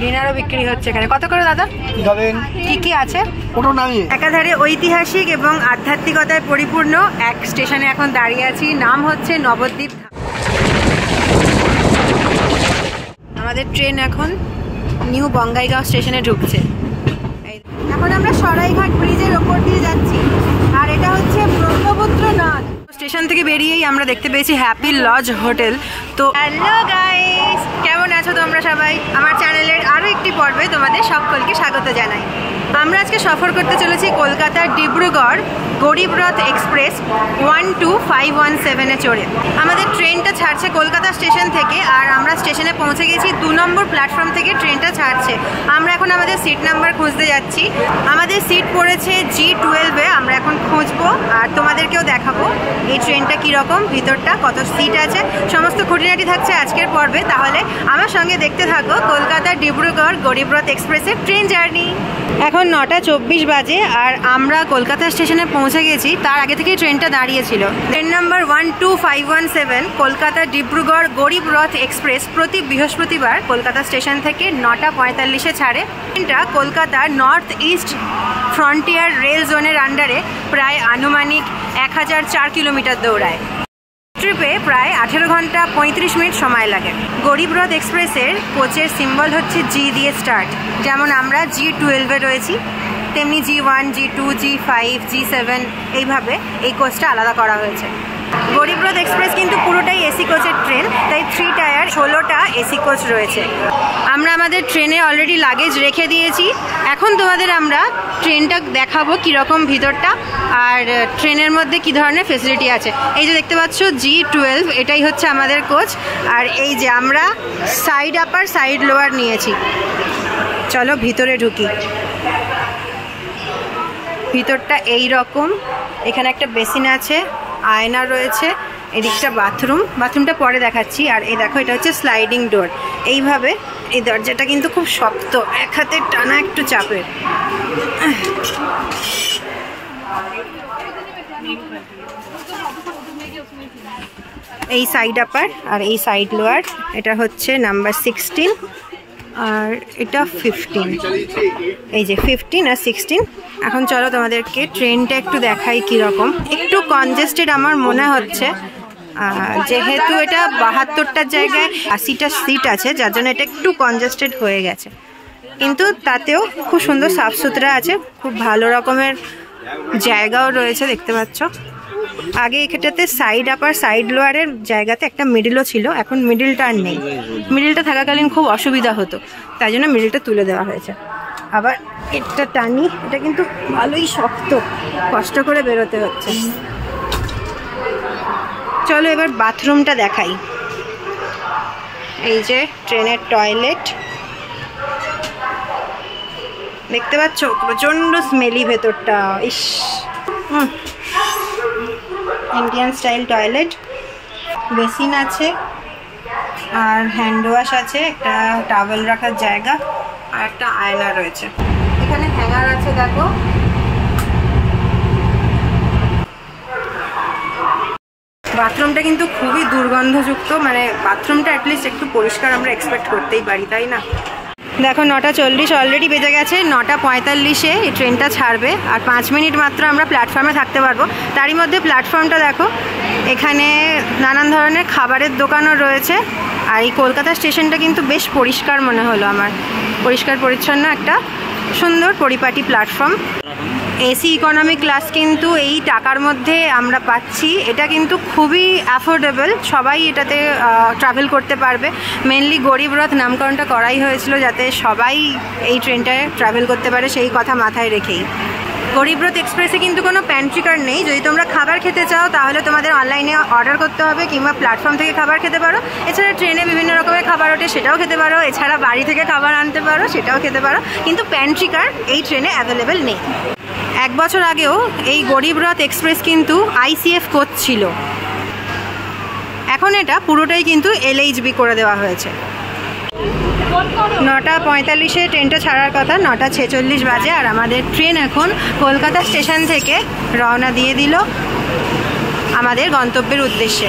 ডিনারও বিক্রি হচ্ছে এখানে। কত করে দাদা? কি কি আছে? একাধারে ঐতিহাসিক এবং আধ্যাত্মিকতায় পরিপূর্ণ এক স্টেশনে এখন দাঁড়িয়ে আছি, নাম হচ্ছে নবদ্বীপ। আমাদের ট্রেন এখন নিউ বঙ্গাইগাঁও স্টেশনে ঢুকছে। এখন আমরা সরাইঘাট ব্রিজের ওপর দিয়ে যাচ্ছি, আর এটা হচ্ছে ব্রহ্মপুত্র নদ। স্টেশন থেকে বেরিয়েই আমরা দেখতে পেয়েছি হ্যাপি লজ হোটেল। তো হ্যালো গাইস, কেমন আছো তোমরা সবাই? আমার চ্যানেলের আরও একটি পর্বে তোমাদের সকলকে স্বাগত জানাই। আমরা আজকে সফর করতে চলেছি কলকাতার ডিব্রুগড় গরিব রথ এক্সপ্রেস 12517-এ চড়ে। আমাদের ট্রেনটা ছাড়ছে কলকাতা স্টেশন থেকে, আর আমরা স্টেশনে পৌঁছে গেছি। 2 নম্বর প্ল্যাটফর্ম থেকে ট্রেনটা ছাড়ছে। আমরা এখন আমাদের সিট নাম্বার খুঁজতে যাচ্ছি। আমাদের সিট পড়েছে G12-এ। আমরা এখন খুঁজবো আর তোমাদেরকেও দেখাবো এই ট্রেনটা কীরকম, ভিতরটা কত সিট আছে, সমস্ত খুঁটিনাটি থাকছে আজকের পর্বে। তাহলে আমার সঙ্গে দেখতে থাকো কলকাতার ডিব্রুগড় গরিব রথ এক্সপ্রেসের ট্রেন জার্নি। এখন 9:24 বাজে আর আমরা কলকাতা স্টেশনে পৌঁছে গেছি। তার আগে থেকেই ট্রেনটা দাঁড়িয়েছিল। ট্রেন নাম্বার 12517 কলকাতা ডিব্রুগড় গরিব রথ এক্সপ্রেস প্রতি বৃহস্পতিবার কলকাতা স্টেশন থেকে 9:45-এ ছাড়ে। ট্রেনটা কলকাতার নর্থ ইস্ট ফ্রন্টিয়ার রেল জোনের আন্ডারে প্রায় আনুমানিক 1004 কিলোমিটার দৌড়ায়। ট্রিপে প্রায় 18 ঘন্টা 35 মিনিট সময় লাগে। গরিব রথ এক্সপ্রেসের কোচের সিম্বল হচ্ছে G দিয়ে স্টার্ট। যেমন আমরা G12-এ রয়েছি, তেমনি G1, G2, G5, G7 এইভাবে এই কোচটা আলাদা করা হয়েছে। গরিব রথ এক্সপ্রেস কিন্তু পুরোটাই এসি কোচের ট্রেন, তাই 3 টায়ার 16টা এসি কোচ রয়েছে। আমরা আমাদের ট্রেনে অলরেডি লাগেজ রেখে দিয়েছি। এখন তোমাদের আমরা ট্রেনটা দেখাবো কীরকম ভিতরটা, আর ট্রেনের মধ্যে কী ধরনের ফেসিলিটি আছে। এই যে দেখতে পাচ্ছ G12, এটাই হচ্ছে আমাদের কোচ। আর এই যে আমরা সাইড আপার সাইড লোয়ার নিয়েছি। চলো ভিতরে ঢুকি। ভিতরটা এই রকম। এখানে একটা বেসিন আছে, আয়না রয়েছে, এদিকটা বাথরুমটা পরে দেখাচ্ছি। আর এই দেখো, এটা হচ্ছে স্লাইডিং ডোর। এইভাবে এই দরজাটা কিন্তু খুব শক্ত, এক হাতে টানা একটু চাপের। এই সাইড আপার আর এই সাইড লোয়ার। এটা হচ্ছে নাম্বার 16 আর এটা 15। এই যে 15 আর 16। এখন চলো তোমাদেরকে ট্রেনটা একটু দেখাই কীরকম। একটু কনজেস্টেড আমার মনে হচ্ছে, যেহেতু এটা 72টার জায়গায় 80টা সিট আছে, যার জন্য এটা একটু কনজেস্টেড হয়ে গেছে। কিন্তু তাতেও খুব সুন্দর সাফ সুতরা আছে, খুব ভালো রকমের জায়গাও রয়েছে দেখতে পাচ্ছ। আগে এখানটাতে সাইড আপার সাইড লোয়ারের জায়গাতে একটা মিডিলও ছিল, এখন মিডিলটা আর নেই। মিডিলটা থাকাকালীন খুব অসুবিধা হতো, তাই জন্য মিডিলটা তুলে দেওয়া হয়েছে। আবার এটা টানি, এটা কিন্তু ভালোই শক্ত, কষ্ট করে বেরোতে হচ্ছে। চলো এবার বাথরুমটা দেখাই। এই যে ট্রেনের টয়লেট দেখতে পাচ্ছ, প্রচণ্ড স্মেলি ভেতরটা। ইস, ইন্ডিয়ান স্টাইল টয়লেট। বেসিন আছে আর হ্যান্ড ওয়াশ আছে, একটা টাওয়েল রাখার জায়গা আর একটা আয়না রয়েছে। এখানে হ্যাঙ্গার আছে দেখো। বাথরুমটা কিন্তু খুবই দুর্গন্ধযুক্ত, মানে বাথরুমটা অ্যাটলিস্ট একটু পরিষ্কার আমরা এক্সপেক্ট করতেই পারি, তাই না? দেখো 9:40 অলরেডি বেজে গেছে। 9:45-এ এই ট্রেনটা ছাড়বে, আর 5 মিনিট মাত্র আমরা প্ল্যাটফর্মে থাকতে পারবো। তারই মধ্যে প্ল্যাটফর্মটা দেখো, এখানে নানান ধরনের খাবারের দোকানও রয়েছে। আর এই কলকাতা স্টেশনটা কিন্তু বেশ পরিষ্কার মনে হলো আমার, পরিষ্কার পরিচ্ছন্ন একটা সুন্দর পরিপাটি প্ল্যাটফর্ম। এসি ইকোনমি ক্লাস কিন্তু এই টাকার মধ্যে আমরা পাচ্ছি। এটা কিন্তু খুবই অ্যাফোর্ডেবল, সবাই এটাতে ট্রাভেল করতে পারবে। মেনলি গরিব রথ নামকরণটা করাই হয়েছিল যাতে সবাই এই ট্রেনটায় ট্রাভেল করতে পারে, সেই কথা মাথায় রেখেই। গরিব রথ এক্সপ্রেসে কিন্তু কোনো প্যান্ট্রি কার নেই। যদি তোমরা খাবার খেতে চাও তাহলে তোমাদের অনলাইনে অর্ডার করতে হবে, কিংবা প্ল্যাটফর্ম থেকে খাবার খেতে পারো। এছাড়া ট্রেনে বিভিন্ন রকমের খাবার ওঠে, সেটাও খেতে পারো। এছাড়া বাড়ি থেকে খাবার আনতে পারো, সেটাও খেতে পারো। কিন্তু প্যান্ট্রি কার এই ট্রেনে অ্যাভেলেবেল নেই। 1 বছর আগেও এই গরিব রথ এক্সপ্রেস কিন্তু ICF কোচ ছিল, এখন এটা পুরোটাই কিন্তু LHB করে দেওয়া হয়েছে। 9:45-এ ট্রেনটা ছাড়ার কথা, 9:46 বাজে। আর আমাদের ট্রেন এখন কলকাতা স্টেশন থেকে রওনা দিয়ে দিল আমাদের গন্তব্যের উদ্দেশ্যে।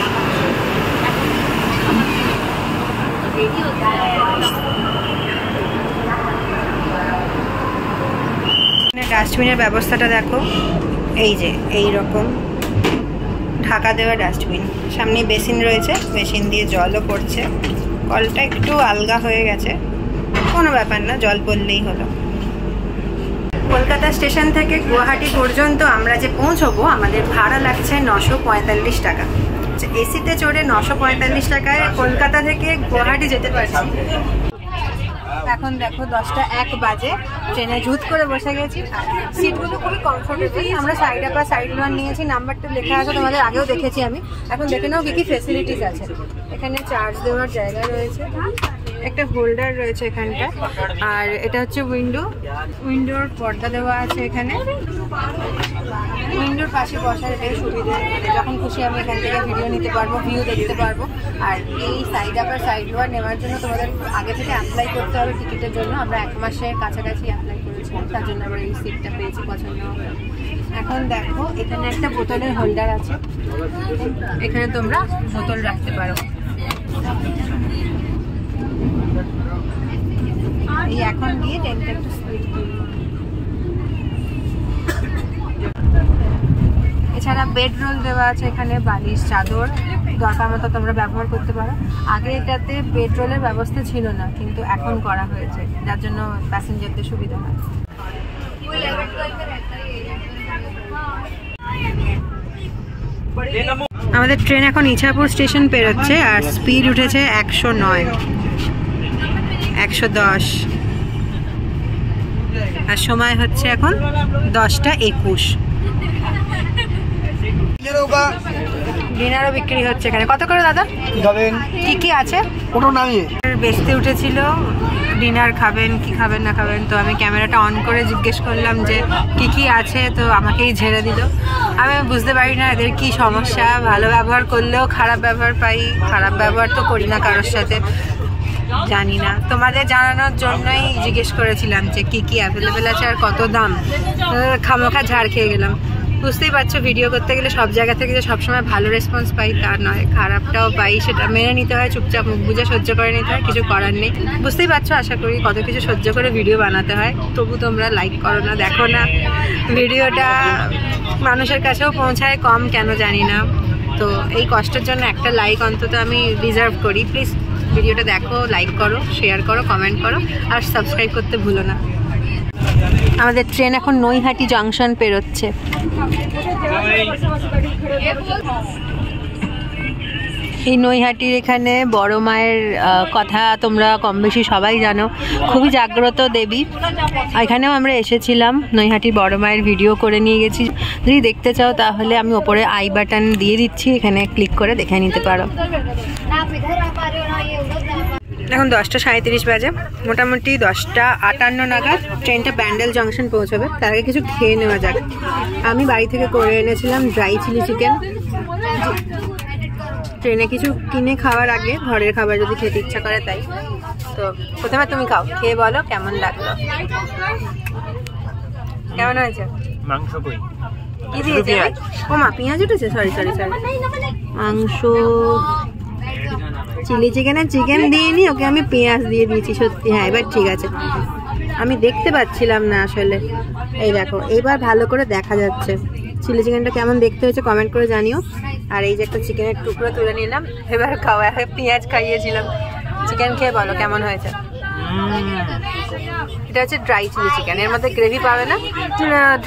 ডাস্টবিনের ব্যবস্থাটা দেখো, এই যে এই রকম ঢাকা দেওয়া ডাস্টবিন, সামনে বেসিন রয়েছে, বেসিন দিয়ে জলও পড়ছে, কলটা একটু আলগা হয়ে গেছে, কোনো ব্যাপার না, জল পড়লেই হলো। কলকাতা স্টেশন থেকে গুয়াহাটি পর্যন্ত আমরা যে পৌঁছবো আমাদের ভাড়া লাগছে 945 টাকা। এসিতে চড়ে 945 টাকায় কলকাতা থেকে গুয়াহাটি যেতে পারছি। এখন দেখো 10:01 বাজে, ট্রেনে ঝুট করে বসে গেছি। সিটগুলো খুবই কমফোর্টেবল, আমরা সাইড আপ আর সাইড ওয়ান নিয়েছি, নাম্বারটা লেখা আছে, তোমাদের আগেও দেখেছি আমি। এখন দেখে নাও কি কি ফেসিলিটিস আছে। এখানে চার্জ দেওয়ার জায়গা রয়েছে, একটা হোল্ডার রয়েছে এখানটা, আর এটা হচ্ছে উইন্ডোর পর্দা দেওয়া আছে এখানে। উইন্ডোর পাশে বসার এটাই সুবিধা, যখন খুশি আমি এখান থেকে ভিডিও নিতে পারবো, ভিউ দেখতে পারবো। আর এই সাইড আপ আর সাইড ওয়ার নেওয়ার জন্য তোমাদের আগে থেকে অ্যাপ্লাই করতে হবে টিকিটের জন্য। আমরা 1 মাসের কাছাকাছি অ্যাপ্লাই করেছিলাম, তার জন্য আমরা এই সিটটা পেয়েছি, পছন্দ হবে। এখন দেখো এখানে একটা বোতলের হোল্ডার আছে, এখানে তোমরা বোতল রাখতে পারো। এই এখন দিয়ে ট্রেনটা একটু স্পিড করবো। এছাড়া বেড রোল দেওয়া আছে এখানে, বালিশ চাদর দরকার মতো তোমরা ব্যবহার করতে পারো। আগে এটাতে বেড রোলের ব্যবস্থা ছিল না, কিন্তু এখন করা হয়েছে, যার জন্য প্যাসেঞ্জারদের সুবিধা হয়। আমাদের ট্রেন এখন ইছাপুর স্টেশন পেরোচ্ছে, আর স্পিড উঠেছে 109, 110, আর সময় হচ্ছে এখন 10:21। ডিনারও বিক্রি হচ্ছে এখানে। কত করে দাদা? কি কি আছে? বেচতে উঠেছিল ডিনার খাবেন কি খাবেন না খাবেন, তো আমি ক্যামেরাটা অন করে জিজ্ঞেস করলাম যে কি কি আছে, তো আমাকেই ঝেড়ে দিল। আমি বুঝতে পারি না এদের কি সমস্যা, ভালো ব্যবহার করলেও খারাপ ব্যবহার পাই, খারাপ ব্যবহার তো করি না কারোর সাথে, জানি না। তোমাদের জানানোর জন্যই জিজ্ঞেস করেছিলাম যে কি কি অ্যাভেলেবেল আছে আর কত দাম। খামোখা ঝাড় খেয়ে গেলাম। বুঝতেই পারছো ভিডিও করতে গেলে সব জায়গা থেকে যে সবসময় ভালো রেসপন্স পাই তা নয়, খারাপটাও পাই, সেটা মেনে নিতে হয়, চুপচাপ মুখ বুঝে সহ্য করে নিতে হয়, কিছু করার নেই। বুঝতেই পারছো আশা করি কত কিছু সহ্য করে ভিডিও বানাতে হয়, তবু তোমরা লাইক করো না, দেখো না, ভিডিওটা মানুষের কাছেও পৌঁছায় কম কেন জানি না। তো এই কষ্টের জন্য একটা লাইক অন্তত আমি ডিজার্ভ করি। প্লিজ ভিডিওটা দেখো, লাইক করো, শেয়ার করো, কমেন্ট করো, আর সাবস্ক্রাইব করতে ভুলো না। আমাদের ট্রেন এখন নৈহাটি জংশন পেরোচ্ছে। এই নৈহাটির এখানে বড় মায়ের কথা তোমরা কম বেশি সবাই জানো, খুবই জাগ্রত দেবী। এখানেও আমরা এসেছিলাম, নৈহাটির বড় মায়ের ভিডিও করে নিয়ে গেছি। যদি দেখতে চাও তাহলে আমি ওপরে আই বাটন দিয়ে দিচ্ছি, এখানে ক্লিক করে দেখে নিতে পারো। এখন 10:37 বাজে, মোটামুটি 10:58 নাগাদ ট্রেনটা ব্যান্ডেল জংশন পৌঁছাবে। তার আগে কিছু খেয়ে নেওয়া যাক। আমি বাড়ি থেকে করে এনেছিলাম ড্রাই চিলি চিকেন। ট্রেনে কিছু কিনে খাওয়ার আগে ঘরের খাবার যদি খেতে ইচ্ছা করে তাই। তো প্রথমে তুমি খাও, খেয়ে বলো কেমন লাগলো। কেমন হয়েছে? মাংস কই? কি দিয়েছে? ও মা, পেঁয়াজ উঠেছে? সরি, মাংস, চিলি চিকেনে চিকেন দিইনি, ওকে আমি পেঁয়াজ দিয়ে দিয়েছি। সত্যি, হ্যাঁ এবার ঠিক আছে। আমি দেখতে পাচ্ছিলাম না আসলে। এই দেখো, এইবার ভালো করে দেখা যাচ্ছে। চিলি চিকেনটা কেমন দেখতে হয়েছে কমেন্ট করে জানিও। আর এই যে একটা চিকেনের টুকরো তুলে নিলাম, এবার খাওয়া। পেঁয়াজ খাইয়েছিলাম, চিকেন খেয়ে বলো কেমন হয়েছে। এটা হচ্ছে ড্রাই চিলি চিকেন, এর মধ্যে গ্রেভি পাবে না,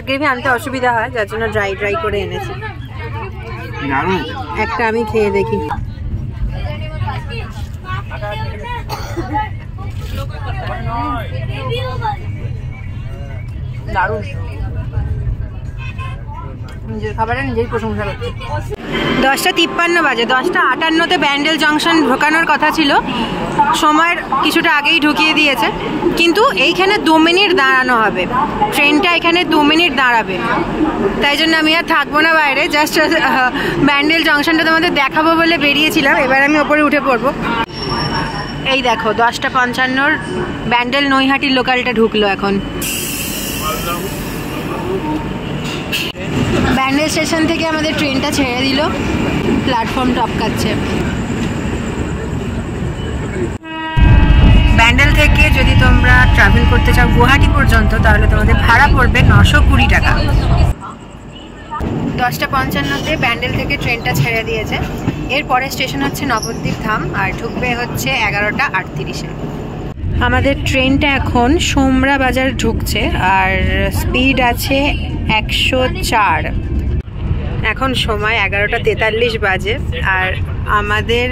গ্রেভি আনতে অসুবিধা হয়, যার জন্য ড্রাই করে এনেছি। একটা আমি খেয়ে দেখি। দারুণ, নিজের খাবারের নিজেই প্রশংসা করছি। 10:53 বাজে, 10:58-তে ব্যান্ডেল জংশন ঢোকানোর কথা ছিল, সময়ের কিছুটা আগেই ঢুকিয়ে দিয়েছে। কিন্তু এইখানে 2 মিনিট দাঁড়ানো হবে, ট্রেনটা এখানে 2 মিনিট দাঁড়াবে। তাই জন্য আমি আর থাকবো না বাইরে, জাস্ট ব্যান্ডেল জংশনটা তোমাদের দেখাবো বলে বেরিয়েছিলাম। এবার আমি ওপরে উঠে পড়বো। এই দেখো 10:55 ব্যান্ডেল নৈহাটির লোকালটা ঢুকলো এখন। ব্যান্ডেল স্টেশন থেকে আমাদের ট্রেনটা ছেড়ে দিল, প্ল্যাটফর্ম টপকাচ্ছে। ব্যান্ডেল থেকে যদি তোমরা ট্রাভেল করতে যেতে চাও গুয়াহাটি পর্যন্ত তাহলে তোমাদের ভাড়া পড়বে 920 টাকা। 10:55-তে ব্যান্ডেল থেকে ট্রেনটা ছেড়ে দিয়েছে। এরপরে স্টেশন হচ্ছে নবদ্বীপ ধাম আর ঢুকবে হচ্ছে 11:38-এ। আমাদের ট্রেনটা এখন সোমরা বাজার ঢুকছে আর স্পিড আছে 104। এখন সময় 11:43 বাজে আর আমাদের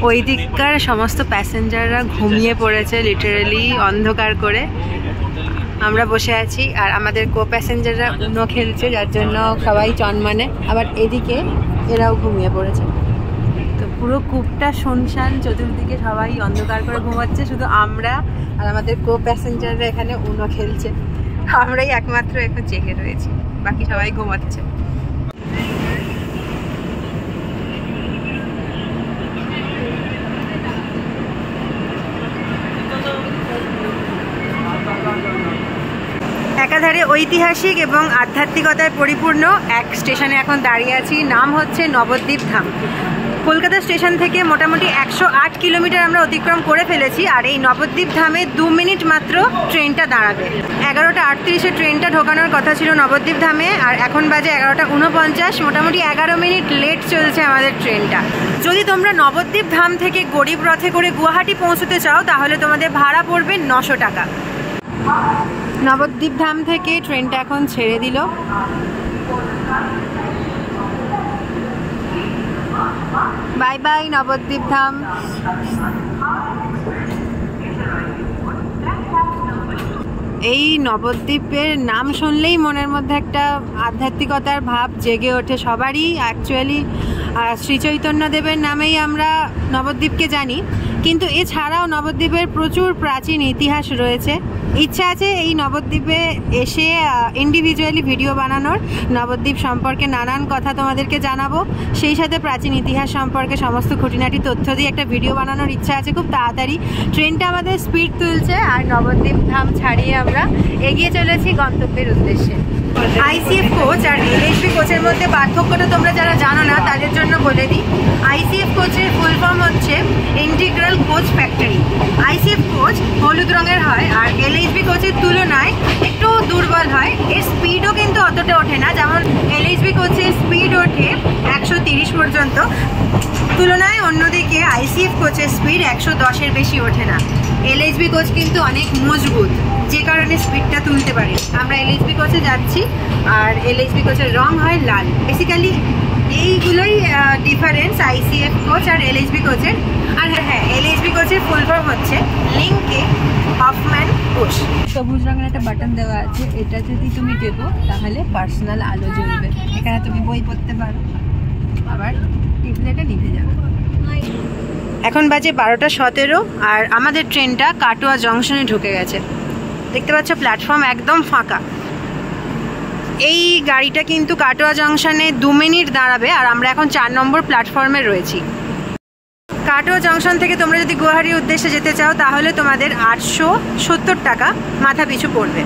ওই দিককার সমস্ত প্যাসেঞ্জাররা ঘুমিয়ে পড়েছে লিটারালি অন্ধকার করে। আমরা বসে আছি আর আমাদের কো প্যাসেঞ্জাররা উনো খেলছে, যার জন্য সবাই চনমানে। আবার এদিকে এরাও ঘুমিয়ে পড়েছে। তো পুরো কূপটা শুনশান, চতুর্দিকে সবাই অন্ধকার করে ঘুমাচ্ছে, শুধু আমরা আর আমাদের কো প্যাসেঞ্জাররা এখানে উনো খেলছে। আমরাই একমাত্র এখন জেগে রয়েছি, বাকি সবাই ঘুমাচ্ছে। একাধারে ঐতিহাসিক এবং আধ্যাত্মিকতায় পরিপূর্ণ এক স্টেশনে এখন দাঁড়িয়ে আছি, নাম হচ্ছে নবদ্বীপ ধাম। কলকাতা স্টেশন থেকে মোটামুটি 108 কিলোমিটার আমরা অতিক্রম করে ফেলেছি আর এই নবদ্বীপ ধামে 2 মিনিট মাত্র ট্রেনটা দাঁড়াবে। 11:38-এ ট্রেনটা ঢোকানোর কথা ছিল নবদ্বীপ ধামে আর এখন বাজে 11:49, মোটামুটি 11 মিনিট লেট চলছে আমাদের ট্রেনটা। যদি তোমরা নবদ্বীপ ধাম থেকে গরিব রথে করে গুয়াহাটি পৌঁছতে চাও তাহলে তোমাদের ভাড়া পড়বে 900 টাকা। নবদ্বীপ ধাম থেকে ট্রেনটা এখন ছেড়ে দিল। বাই বাই নবদ্বীপ ধাম। এই নবদ্বীপের নাম শুনলেই মনের মধ্যে একটা আধ্যাত্মিকতার ভাব জেগে ওঠে সবারই। অ্যাকচুয়ালি শ্রী চৈতন্য দেবের নামেই আমরা নবদ্বীপকে জানি, কিন্তু এছাড়াও নবদ্বীপের প্রচুর প্রাচীন ইতিহাস রয়েছে। ইচ্ছা আছে এই নবদ্বীপে এসে ইন্ডিভিজুয়ালি ভিডিও বানানোর, নবদ্বীপ সম্পর্কে নানান কথা তোমাদেরকে জানাবো, সেই সাথে প্রাচীন ইতিহাস সম্পর্কে সমস্ত খুঁটিনাটি তথ্য দিয়ে একটা ভিডিও বানানোর ইচ্ছা আছে খুব তাড়াতাড়ি। ট্রেনটা আমাদের স্পিড তুলছে আর নবদ্বীপ ধাম ছাড়িয়ে আমরা এগিয়ে চলেছি গন্তব্যের উদ্দেশ্যে। আইসিএফ কোচ আর এলএইচবি কোচের মধ্যে পার্থক্যটা তোমরা যারা জানো না তাদের জন্য বলে দিই। আইসিএফ কোচের ফুল ফর্ম হচ্ছে integral coach factory. ICF coach হলুদ রঙের হয় আর এলএইচবি কোচের তুলনায় একটু দুর্বল হয়। এর স্পিডও কিন্তু অতটা ওঠে না, যেমন এলএইচবি কোচের স্পিড ওঠে 130 পর্যন্ত, তুলনায় অন্যদিকে আইসিএফ কোচের স্পিড 110-এর বেশি ওঠে না। এলএইচবি কোচ কিন্তু অনেক মজবুত, যে কারণে স্পিডটা তুলতে পারে। আমরা এলএইচবি কোচে যাচ্ছি আর এলএইচবি কোচের রং হয় লাল। বেসিক্যালি এইগুলোই ডিফারেন্স আইসিএফ কোচ আর এলএইচবি কোচের। আর হ্যাঁ, এলএইচবি কোচের ফুল ফর্ম হচ্ছে লিঙ্কে হফম্যান কোচ। সবুজ রঙের একটা বাটন দেওয়া আছে, এটা যদি তুমি দেবো তাহলে পার্সোনাল আলো জ্বলবে। এখানে তুমি বই পড়তে পারো, আবার টিপলে এটা নিভে যাবে। এখন বাজে 12:17 আর আমাদের ট্রেনটা কাটোয়া জংশনে ঢুকে গেছে। দেখতে পাচ্ছ প্ল্যাটফর্ম একদম ফাঁকা। এই গাড়িটা কিন্তু কাটোয়া জংশনে 2 মিনিট দাঁড়াবে আর আমরা এখন 4 নম্বর প্ল্যাটফর্মে রয়েছি। কাটোয়া জংশন থেকে তোমরা যদি গুয়াহাটির উদ্দেশ্যে যেতে চাও তাহলে তোমাদের 870 টাকা মাথা পিছু পড়বে।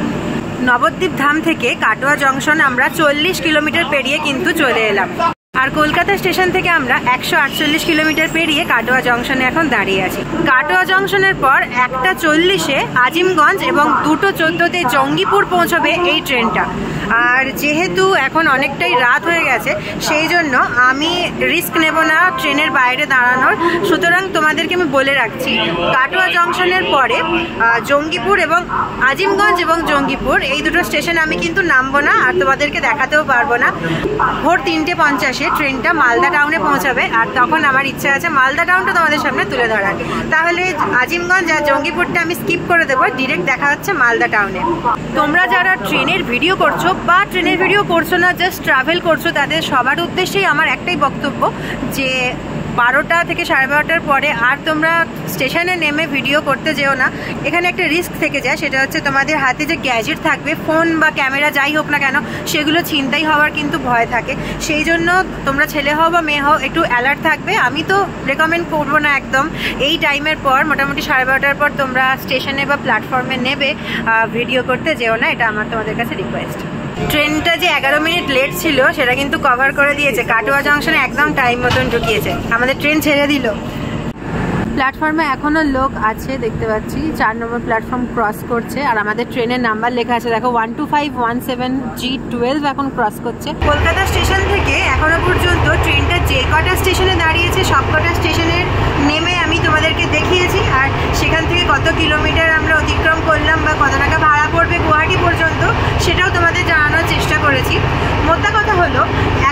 নবদ্বীপ ধাম থেকে কাটোয়া জংশন আমরা 40 কিলোমিটার পেরিয়ে কিন্তু চলে এলাম আর কলকাতা স্টেশন থেকে আমরা 148 কিলোমিটার পেরিয়ে কাটোয়া জংশনে এখন দাঁড়িয়ে আছি। কাটোয়া জংশনের পর 1:40-এ আজিমগঞ্জ এবং 2:14-তে জঙ্গিপুর পৌঁছবে এই ট্রেনটা। আর যেহেতু এখন অনেকটাই রাত হয়ে গেছে সেই জন্য আমি রিস্ক নেব না ট্রেনের বাইরে দাঁড়ানোর, সুতরাং তোমাদেরকে আমি বলে রাখছি কাটোয়া জংশনের পরে জঙ্গিপুর এবং আজিমগঞ্জ এবং জঙ্গিপুর এই দুটো স্টেশন আমি কিন্তু নামবো না আর তোমাদেরকে দেখাতেও পারবো না। ভোর 3:50-এ ট্রেনটা মালদা টাউনে পৌঁছাবে আর তখন আমার ইচ্ছা আছে মালদা টাউনটা তোমাদের সামনে তুলে ধরার। তাহলে আজিমগঞ্জ আর জঙ্গিপুরটা আমি স্কিপ করে দেবো, ডিরেক্ট দেখা হচ্ছে মালদা টাউনে। তোমরা যারা ট্রেনের ভিডিও করছো বা ট্রেনের ভিডিও করছো না, জাস্ট ট্রাভেল করছো, তাদের সবার উদ্দেশ্যেই আমার একটাই বক্তব্য যে 12টা থেকে 12:30টার পরে আর তোমরা স্টেশনে নেমে ভিডিও করতে যেও না। এখানে একটা রিস্ক থেকে যায়, সেটা হচ্ছে তোমাদের হাতে যে গ্যাজেট থাকবে, ফোন বা ক্যামেরা যাই হোক না কেন, সেগুলো ছিনতাই হওয়ার কিন্তু ভয় থাকে। সেই জন্য তোমরা ছেলে হও বা মেয়ে হও একটু অ্যালার্ট থাকবে। আমি তো রেকমেন্ড করবো না একদম এই টাইমের পর, মোটামুটি 12:30টার পর তোমরা স্টেশনে বা প্ল্যাটফর্মে নেবে ভিডিও করতে যেও না, এটা আমার তোমাদের কাছে রিকোয়েস্ট। ট্রেনটা যে 11 মিনিট লেট ছিল সেটা কিন্তু কভার করে দিয়েছে, কাটোয়া জংশনে একদম টাইম মতন ঢুকিয়েছে। আমাদের ট্রেন ছেড়ে দিল। প্ল্যাটফর্মে এখনো লোক আছে দেখতে পাচ্ছি, 4 নম্বর প্ল্যাটফর্ম ক্রস করছে। আর আমাদের ট্রেনের নাম্বার লেখা আছে দেখো 12517G12 এখন ক্রস করছে। কলকাতা স্টেশন থেকে এখনো পর্যন্ত ট্রেনটা যে কটা স্টেশনে দাঁড়িয়েছে সব কটা স্টেশনের নেমে আমি তোমাদেরকে দেখিয়েছি, আর সেখান থেকে কত কিলোমিটার আমরা অতিক্রম করলাম বা কত টাকা ভাড়া পড়বে গুয়াহাটি পর্যন্ত সেটাও তোমাদের জানানোর চেষ্টা করেছি। মোদ্দা কথা হলো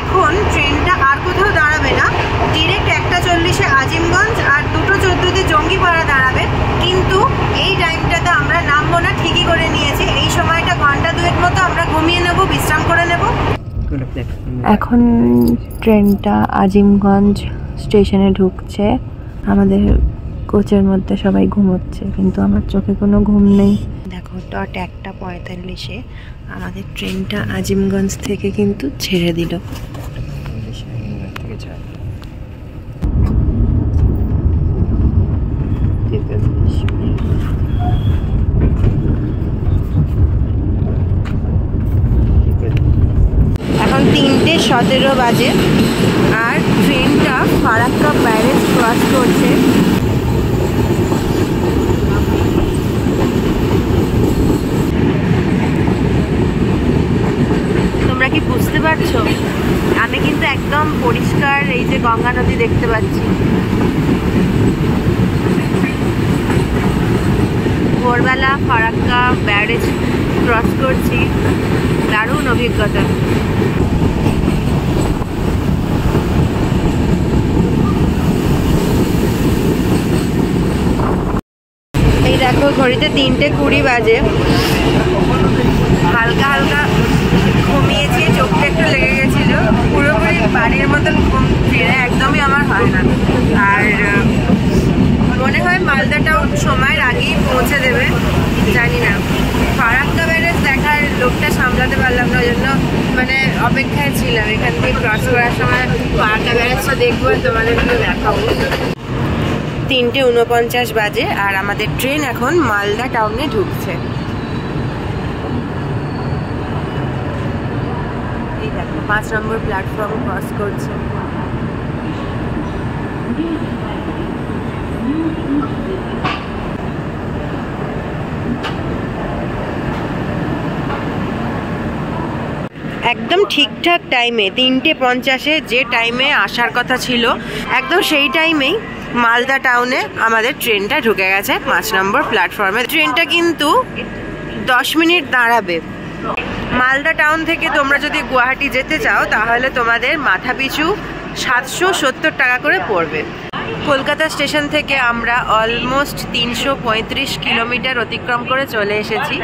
এখন ট্রেনটা আর কোথাও দাঁড়াবে না, ডিরেক্ট 1:40-এ আজিমগঞ্জ আর 2:14-তে জঙ্গিপাড়া দাঁড়াবে। কিন্তু এই টাইমটাতে আমরা নামবো না, ঠিকই করে নিয়েছি। এই সময়টা ঘন্টা 2 মতো আমরা ঘুমিয়ে নেব, বিশ্রাম করে নেব। এখন ট্রেনটা আজিমগঞ্জ স্টেশনে ঢুকছে। আমাদের কোচের মধ্যে সবাই ঘুমোচ্ছে, কিন্তু আমার চোখে কোনো ঘুম নেই। দেখো ডট 1:45-এ আমাদের ট্রেনটা আজিমগঞ্জ থেকে কিন্তু ছেড়ে দিল। এখন 3:17 বাজে আর ট্রেনটা ফারাক্কা ব্যারেজ ক্রস করছে। তোমরা কি বুঝতে পারছো? আমি কিন্তু একদম পরিষ্কার এই যে গঙ্গা নদী দেখতে পাচ্ছি। ভোরবেলা ফারাক্কা ব্যারেজ ক্রস করছি, দারুণ অভিজ্ঞতা। এই দেখো ঘড়িতে 3:20 বাজে, হালকা হালকা ঘুমিয়েছি, চোখটা একটু লেগে গেছিল। পুরোপুরি বাড়ির মতন ঘুম ফিরে একদমই আমার হয় না। আর মনে হয় মালদা টাউন সময়ের আগেই পৌঁছে দেবে, জানি না। ফারাক্কা ব্যারেজ দেখার লোকটা সামলাতে পারলাম না, ওই জন্য মানে অপেক্ষায় ছিলাম এখান থেকে ক্রস করার সময় ফারাক্কা ব্যারেজটা দেখবো, তোমাদেরকে দেখাবো। 3:49 বাজে আর আমাদের ট্রেন এখন মালদা টাউনে ঢুকছে। এই দেখো 5 নম্বর প্ল্যাটফর্ম ক্রস করছে। একদম ঠিকঠাক টাইমে 3:50-এ যে টাইমে আসার কথা ছিল একদম সেই টাইমেই মালদা টাউনে আমাদের ট্রেনটা ঢুকে গেছে 5 নম্বর প্ল্যাটফর্মে। ট্রেনটা কিন্তু 10 মিনিট দাঁড়াবে। মালদা টাউন থেকে তোমরা যদি গুয়াহাটি যেতে চাও তাহলে তোমাদের মাথা পিছু 770 টাকা করে পড়বে। কলকাতা স্টেশন থেকে আমরা অলমোস্ট 335 কিলোমিটার অতিক্রম করে চলে এসেছি।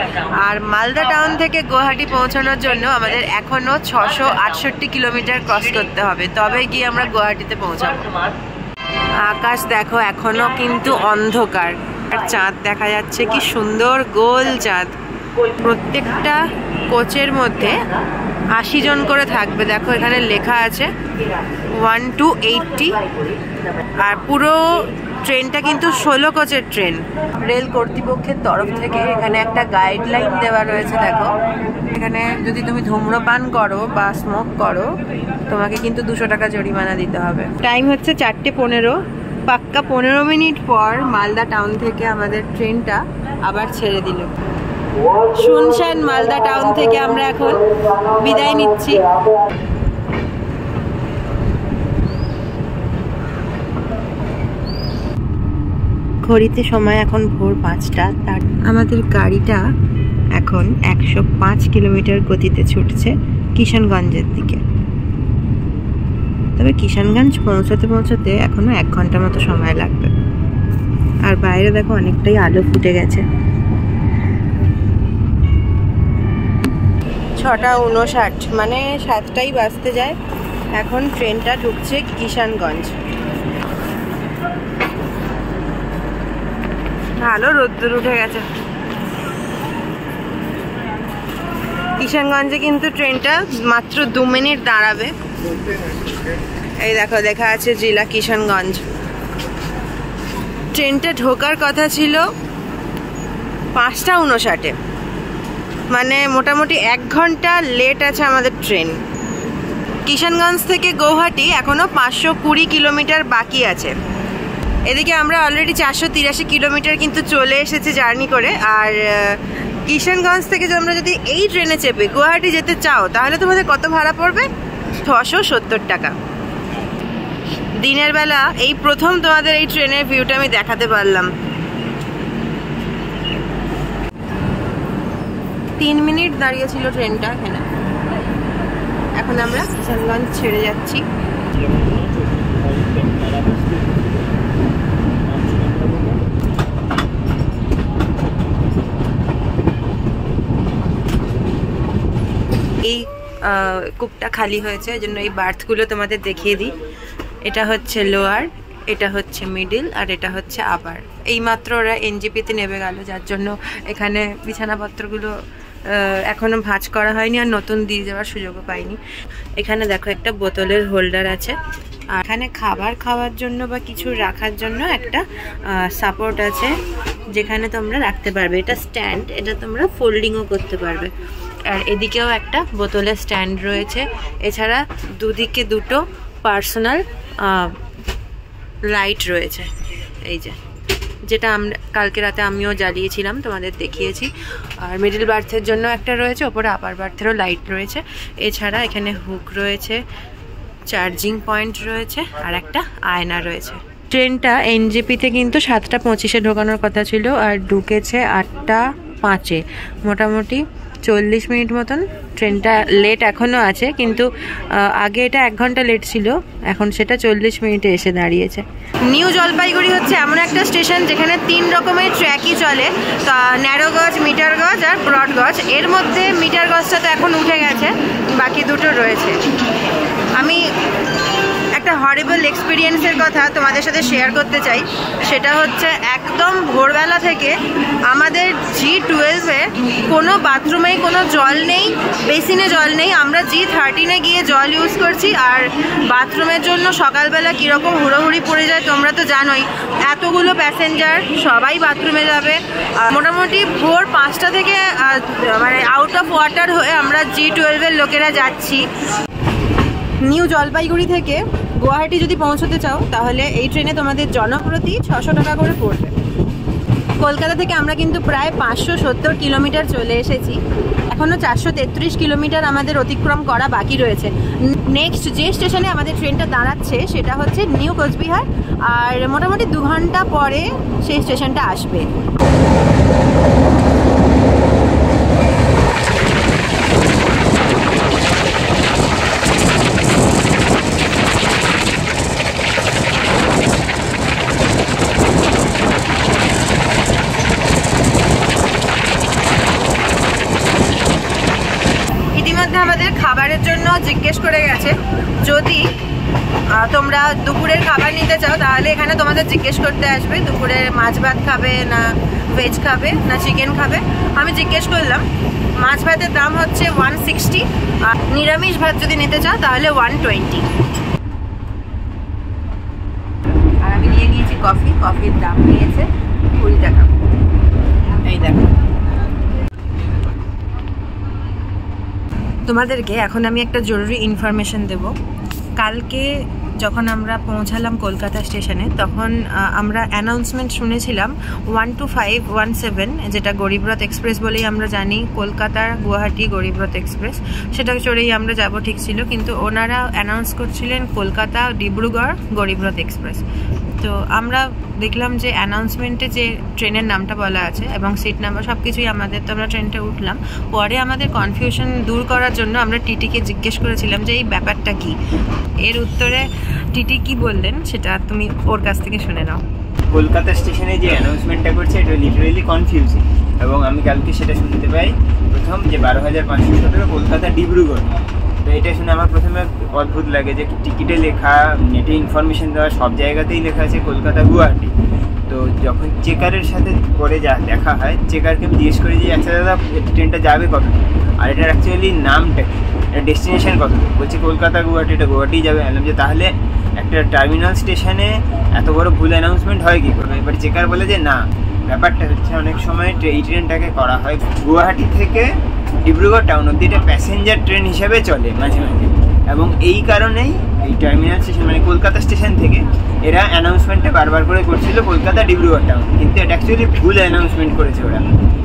আর মালদা টাউন থেকে গুয়াহাটি পৌঁছানোর জন্য আমাদের এখনও 668 কিলোমিটার ক্রস করতে হবে, তবে গিয়ে আমরা গুয়াহাটিতে পৌঁছাবো। আকাশ দেখো এখনো কিন্তু অন্ধকার, আর চাঁদ দেখা যাচ্ছে, কি সুন্দর গোল চাঁদ। প্রত্যেকটা কোচের মধ্যে 80 জন করে থাকবে, দেখো এখানে লেখা আছে 1 to 80। আর পুরো ট্রেনটা কিন্তু 16 কোচের ট্রেন। রেল কর্তৃপক্ষের তরফ থেকে এখানে একটা গাইডলাইন দেওয়া রয়েছে, দেখো এখানে যদি তুমি ধূম্রপান করো বা স্মোক করো তোমাকে কিন্তু 200 টাকা জরিমানা দিতে হবে। টাইম হচ্ছে 4:15, পাক্কা 15 মিনিট পর মালদা টাউন থেকে আমাদের ট্রেনটা আবার ছেড়ে দিল। শুনশান মালদা টাউন থেকে আমরা এখন বিদায় নিচ্ছি। ঘড়িতে সময় এখন ভোর 5টা। তার আমাদের গাড়িটা এখন 105 কিলোমিটার গতিতে ছুটছে কিষানগঞ্জের দিকে। তবে কিষানগঞ্জ পৌঁছতে এখনো 1 ঘন্টা মতো সময় লাগবে। আর বাইরে দেখো অনেকটাই আলো ফুটে গেছে। 6:59 মানে 7টাই বাজতে যায়। এখন ট্রেনটা ঢুকছে কিষানগঞ্জ। ভালো রোদ্দুর উঠে গেছে। কিষানগঞ্জে কিন্তু ট্রেনটা মাত্র 2 মিনিট দাঁড়াবে। এই দেখো লেখা আছে জেলা কিষানগঞ্জ। ট্রেনটা ঢোকার কথা ছিল 5:59, মানে মোটামুটি 1 ঘন্টা লেট আছে আমাদের ট্রেন। কিষানগঞ্জ থেকে গুয়াহাটি এখনো 520 কিলোমিটার বাকি আছে। এদিকে আমরা অলরেডি 483 কিলোমিটার কিন্তু চলে এসেছি জার্নি করে। আর কিষানগঞ্জ থেকে আমরা যদি এই ট্রেনে চেপে গুয়াহাটি যেতে চাও তাহলে তোমাদের কত ভাড়া পড়বে? 670 টাকা। দিনের বেলা এই প্রথম তোমাদের এই ট্রেনের ভিউটা আমি দেখাতে পারলাম। 3 মিনিট দাঁড়িয়েছিল ট্রেনটা এখানে। এখন আমরা কিষানগঞ্জ ছেড়ে যাচ্ছি। এই কূপটা খালি হয়েছে, এই জন্য এই বার্থগুলো তোমাদের দেখিয়ে দিই। এটা হচ্ছে লোয়ার, এটা হচ্ছে মিডিল, আর এটা হচ্ছে আপার। এইমাত্র ওরা এনজিপিতে নেমে গেল, যার জন্য এখানে বিছানাপত্রগুলো এখনো ভাঁজ করা হয়নি আর নতুন দিয়ে যাওয়ার সুযোগও পাইনি। এখানে দেখো একটা বোতলের হোল্ডার আছে, আর এখানে খাবার খাওয়ার জন্য বা কিছু রাখার জন্য একটা সাপোর্ট আছে যেখানে তোমরা রাখতে পারবে। এটা স্ট্যান্ড, এটা তোমরা ফোল্ডিংও করতে পারবে। আর এদিকেও একটা বোতলের স্ট্যান্ড রয়েছে। এছাড়া দুদিকে দুটো পার্সোনাল লাইট রয়েছে, এই যেটা আমরা কালকে রাতে আমিও জ্বালিয়েছিলাম, তোমাদের দেখিয়েছি। আর মিডল বার্থের জন্য একটা রয়েছে, ওপরে আপার বার্থেরও লাইট রয়েছে। এছাড়া এখানে হুক রয়েছে, চার্জিং পয়েন্ট রয়েছে, আর একটা আয়না রয়েছে। ট্রেনটা এনজেপিতে কিন্তু 7:25-এ ঢোকানোর কথা ছিল, আর ঢুকেছে 8:05-এ। মোটামুটি 40 মিনিট মতন ট্রেনটা লেট এখনও আছে, কিন্তু আগে এটা 1 ঘন্টা লেট ছিল, এখন সেটা 40 মিনিটে এসে দাঁড়িয়েছে। নিউ জলপাইগুড়ি হচ্ছে এমন একটা স্টেশন যেখানে 3 রকমের ট্র্যাকই চলে, তা ন্যারো গজ, মিটার গজ আর ব্রড গজ। এর মধ্যে মিটার গজটা তো এখন উঠে গেছে, বাকি দুটো রয়েছে। আমি একটা হরিবল এক্সপিরিয়েন্সের কথা তোমাদের সাথে শেয়ার করতে চাই। সেটা হচ্ছে একদম ভোরবেলা থেকে আমাদের G12-এ কোনো বাথরুমেই কোনো জল নেই, বেসিনে জল নেই। আমরা G13-এ গিয়ে জল ইউজ করছি, আর বাথরুমের জন্য সকালবেলা কীরকম হুড়োহুড়ি পড়ে যায় তোমরা তো জানোই। এতগুলো প্যাসেঞ্জার, সবাই বাথরুমে যাবে। মোটামুটি ভোর 5টা থেকে মানে আউট অফ ওয়াটার হয়ে আমরা G12-এর লোকেরা যাচ্ছি। নিউ জলপাইগুড়ি থেকে গুয়াহাটি যদি পৌঁছতে চাও তাহলে এই ট্রেনে তোমাদের জনপ্রতি 600 টাকা করে পড়বে। কলকাতা থেকে আমরা কিন্তু প্রায় 570 কিলোমিটার চলে এসেছি, এখনও 433 কিলোমিটার আমাদের অতিক্রম করা বাকি রয়েছে। নেক্সট যে স্টেশনে আমাদের ট্রেনটা দাঁড়াচ্ছে সেটা হচ্ছে নিউ কোচবিহার, আর মোটামুটি 2 ঘন্টা পরে সেই স্টেশনটা আসবে। আমাদের খাবারের জন্য জিজ্ঞেস করে গেছে, যদি তোমরা দুপুরের খাবার নিতে চাও তাহলে এখানে তোমাদের জিজ্ঞেস করতে আসবে দুপুরে মাছ ভাত খাবে না ভেজ খাবে না চিকেন খাবে। আমি জিজ্ঞেস করলাম, মাছ ভাতের দাম হচ্ছে 160, আর নিরামিষ ভাত যদি নিতে চাও তাহলে 120। আর আমি নিয়ে নিয়েছি কফি, কফির দাম নিয়েছে 20 টাকা। এই দেখো, তোমাদেরকে এখন আমি একটা জরুরি ইনফরমেশন দেব। কালকে যখন আমরা পৌঁছালাম কলকাতা স্টেশনে তখন আমরা অ্যানাউন্সমেন্ট শুনেছিলাম 12517, যেটা গরিবরথ এক্সপ্রেস বলেই আমরা জানি, কলকাতার গুয়াহাটি গরিবরথ এক্সপ্রেস। সেটা চড়েই আমরা যাব ঠিক ছিল, কিন্তু ওনারা অ্যানাউন্স করছিলেন কলকাতা ডিব্রুগড় গরিবরথ এক্সপ্রেস। তো আমরা দেখলাম যে অ্যানাউন্সমেন্টে যে ট্রেনের নামটা বলা আছে এবং সিট নাম্বার সব কিছুই আমাদের, তো আমরা ট্রেনটা উঠলাম। পরে আমাদের কনফিউশন দূর করার জন্য আমরা টিটিকে জিজ্ঞেস করেছিলাম যে এই ব্যাপারটা কি। এর উত্তরে টিটি কি বললেন সেটা তুমি ওর কাছ থেকে শুনে নাও। কলকাতা স্টেশনে যে অ্যানাউন্সমেন্টটা করছে এটা লিটারেলি কনফিউজিং, এবং আমি কালকে সেটা শুনতে পাই প্রথম যে 12,517 কলকাতা ডিব্রুগড়। তো এটা শুনে আমার প্রথমে অদ্ভুত লাগে যে টিকিটে লেখা, নেটে ইনফরমেশন দেওয়া সব জায়গাতেই লেখা আছে কলকাতা গুয়াহাটি। তো যখন চেকারের সাথে পরে যা দেখা হয়, চেকারকে আমি জিজ্ঞেস করি যে আচ্ছা দাদা ট্রেনটা যাবে কত, আর এটার অ্যাকচুয়ালি নামটা কি, এটা ডেস্টিনেশন কত, বলছে কলকাতা গুয়াহাটি, এটা গুয়াহাটি যাবে। বললাম যে তাহলে একটা টার্মিনাল স্টেশনে এত বড় ভুল অ্যানাউন্সমেন্ট হয় কী করবে? এবার চেকার বলে যে না, ব্যাপারটা হচ্ছে অনেক সময় এই ট্রেনটাকে করা হয় গুয়াহাটি থেকে ডিব্রুগড় টাউন অব্দি, এটা প্যাসেঞ্জার ট্রেন হিসেবে চলে মাঝে মাঝে। এবং এই কারণেই এই টার্মিনাল স্টেশন মানে কলকাতা স্টেশন থেকে এরা অ্যানাউন্সমেন্টটা বারবার করে করছিল কলকাতা ডিব্রুগড় টাউন, কিন্তু এটা অ্যাকচুয়ালি ভুল অ্যানাউন্সমেন্ট করেছে ওরা।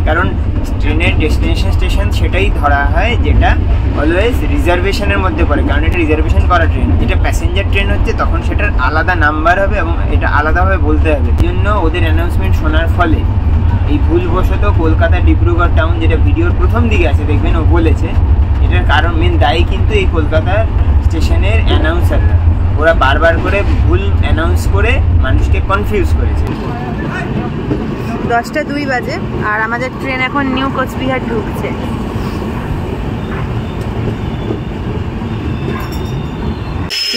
কারণ ট্রেনের ডেস্টিনেশন স্টেশন সেটাই ধরা হয় যেটা অলওয়েজ রিজার্ভেশনের মধ্যে পড়ে, কারণ এটা রিজার্ভেশন করা ট্রেন। যেটা প্যাসেঞ্জার ট্রেন হচ্ছে তখন সেটার আলাদা নাম্বার হবে এবং এটা আলাদাভাবে বলতে হবে। এই জন্য ওদের অ্যানাউন্সমেন্ট শোনার ফলে এই ভুলবশত কলকাতা ডিব্রুগড় টাউন, যেটা ভিডিওর প্রথম দিকে আছে দেখবেন ও বলেছে, এটার কারণ মেন দায়ী কিন্তু এই কলকাতা স্টেশনের অ্যানাউন্সাররা। ওরা বারবার করে ভুল অ্যানাউন্স করে মানুষকে কনফিউজ করেছে। 10:02 বাজে আর আমাদের ট্রেন এখন নিউ কোচবিহার ঢুকছে।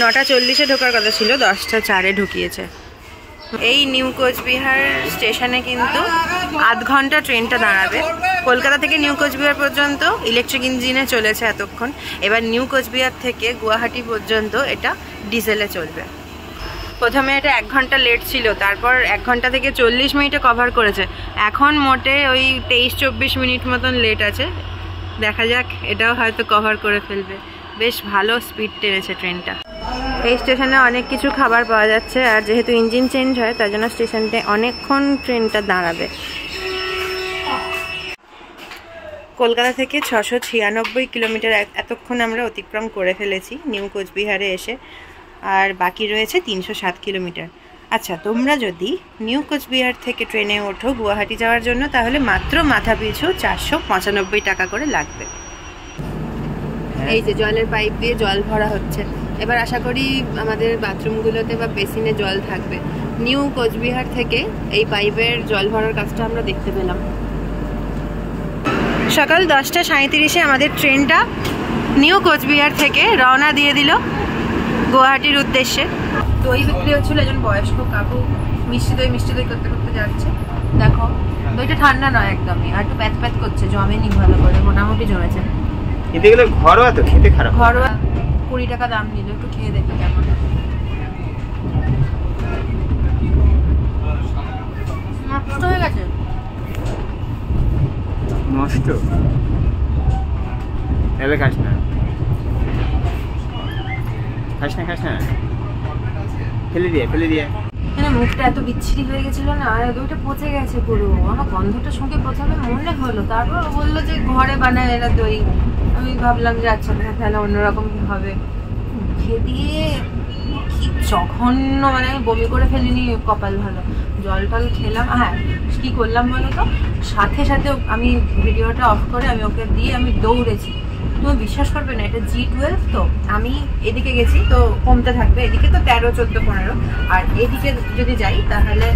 9:40-এ ঢোকার কথা ছিল, 10:04-এ ঢুকিয়েছে। এই নিউ কোচবিহার স্টেশনে কিন্তু আধ ঘন্টা ট্রেনটা দাঁড়াবে। কলকাতা থেকে নিউ কোচবিহার পর্যন্ত ইলেকট্রিক ইঞ্জিনে চলেছে এতক্ষণ, এবার নিউ কোচবিহার থেকে গুয়াহাটি পর্যন্ত এটা ডিজেলে চলবে। প্রথমে এটা 1 ঘন্টা লেট ছিল, তারপর 1 ঘন্টা থেকে 40 মিনিটে কভার করেছে। এখন মোটে ওই 23-24 মিনিট মতন লেট আছে। দেখা যাক, এটাও হয়তো কভার করে ফেলবে। বেশ ভালো স্পিড টেনেছে ট্রেনটা। এই স্টেশনে অনেক কিছু খাবার পাওয়া যাচ্ছে, আর যেহেতু ইঞ্জিন চেঞ্জ হয় তার জন্য স্টেশনটা অনেকক্ষণ ট্রেনটা দাঁড়াবে। কলকাতা থেকে 696 কিলোমিটার এতক্ষণ আমরা অতিক্রম করে ফেলেছি নিউ কোচবিহারে এসে, আর বাকি রয়েছে 307 কিলোমিটার। আচ্ছা, তোমরা যদি নিউ কোচবিহার থেকে ট্রেনে ওঠো গুয়াহাটি যাওয়ার জন্য, তাহলে মাত্র মাথা পিছু 495 টাকা করে লাগবে। এই যে জলের পাইপ দিয়ে জল ভরা হচ্ছে। এবার আশা করি আমাদের বাথরুমগুলোতে বা বেসিনে জল থাকবে। নিউ কোচবিহার থেকে এই পাইপের জল ভরার কাজটা আমরা দেখতে পেলাম। সকাল 10:37-এ আমাদের ট্রেনটা নিউ কোচবিহার থেকে রওনা দিয়ে দিল গুয়াহাটির উদ্দেশ্যে। দই বিক্রি হচ্ছিল, একজন বয়স্ক কাকু মিষ্টি দই করতে করতে যাচ্ছে। দেখো, দইটা ঠান্ডা নয় একদমই, আর একটু প্যাচ প্যাচ করছে, জমেনি ভালো করে, মোটামুটি জমেছে। এতে গেলে ঘরোয়া তো, খেতে খারাপ। ঘরোয়া 20 টাকা দাম নিল, একটু খেয়ে দেখি কেমন। নষ্ট হয়ে গেছে। নষ্ট? এলে খাস না, ফেলে দিয়ে। মানে মুখটা এত বিচ্ছিরি হয়ে গেছিল না, আর দইটা পচে গেছে পুরো। আমার গন্ধটা শুকে প্রথমে মনে হলো, তারপর বললো যে ঘরে বানায় এরা দই। আমি ভাবলাম যে আচ্ছা তাহলে অন্যরকম হবে। মুখে দিয়ে কি জঘন্য, মানে আমি বমি করে ফেলিনি, কপাল ভালো। জল টল খেলাম। হ্যাঁ, কি করলাম বলো তো, সাথে আমি ভিডিওটা অফ করে আমি ওকে দিয়ে আমি দৌড়েছি। তুমি বিশ্বাস করবে না, এটা G12 তো, আমি এদিকে গেছি তো কমতে থাকবে, এদিকে তো 13, 14, 15, আর এদিকে যদি যাই তাহলে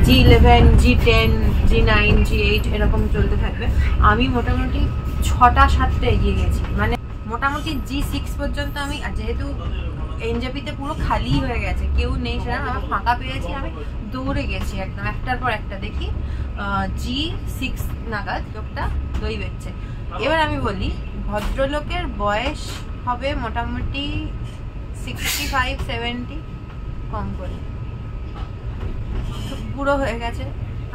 G11, G10, G9, G8 এরকম চলতে থাকবে। আমি মোটামুটি 6টা-7টা এগিয়ে গেছি, মানে মোটামুটি G6 পর্যন্ত আমি। আর যেহেতু এনজেপিতে পুরো খালি হয়ে গেছে, কেউ নেই, সেটা আমার ফাঁকা পেয়েছি, আমি দৌড়ে গেছি একদম, একটার পর একটা। দেখি G6 নাগাদ লোকটা দই বেচছে। এবার আমি বলি, ভদ্রলোকের বয়স হবে মোটামুটি 65-70 কম করে, বুড়ো হয়ে গেছে।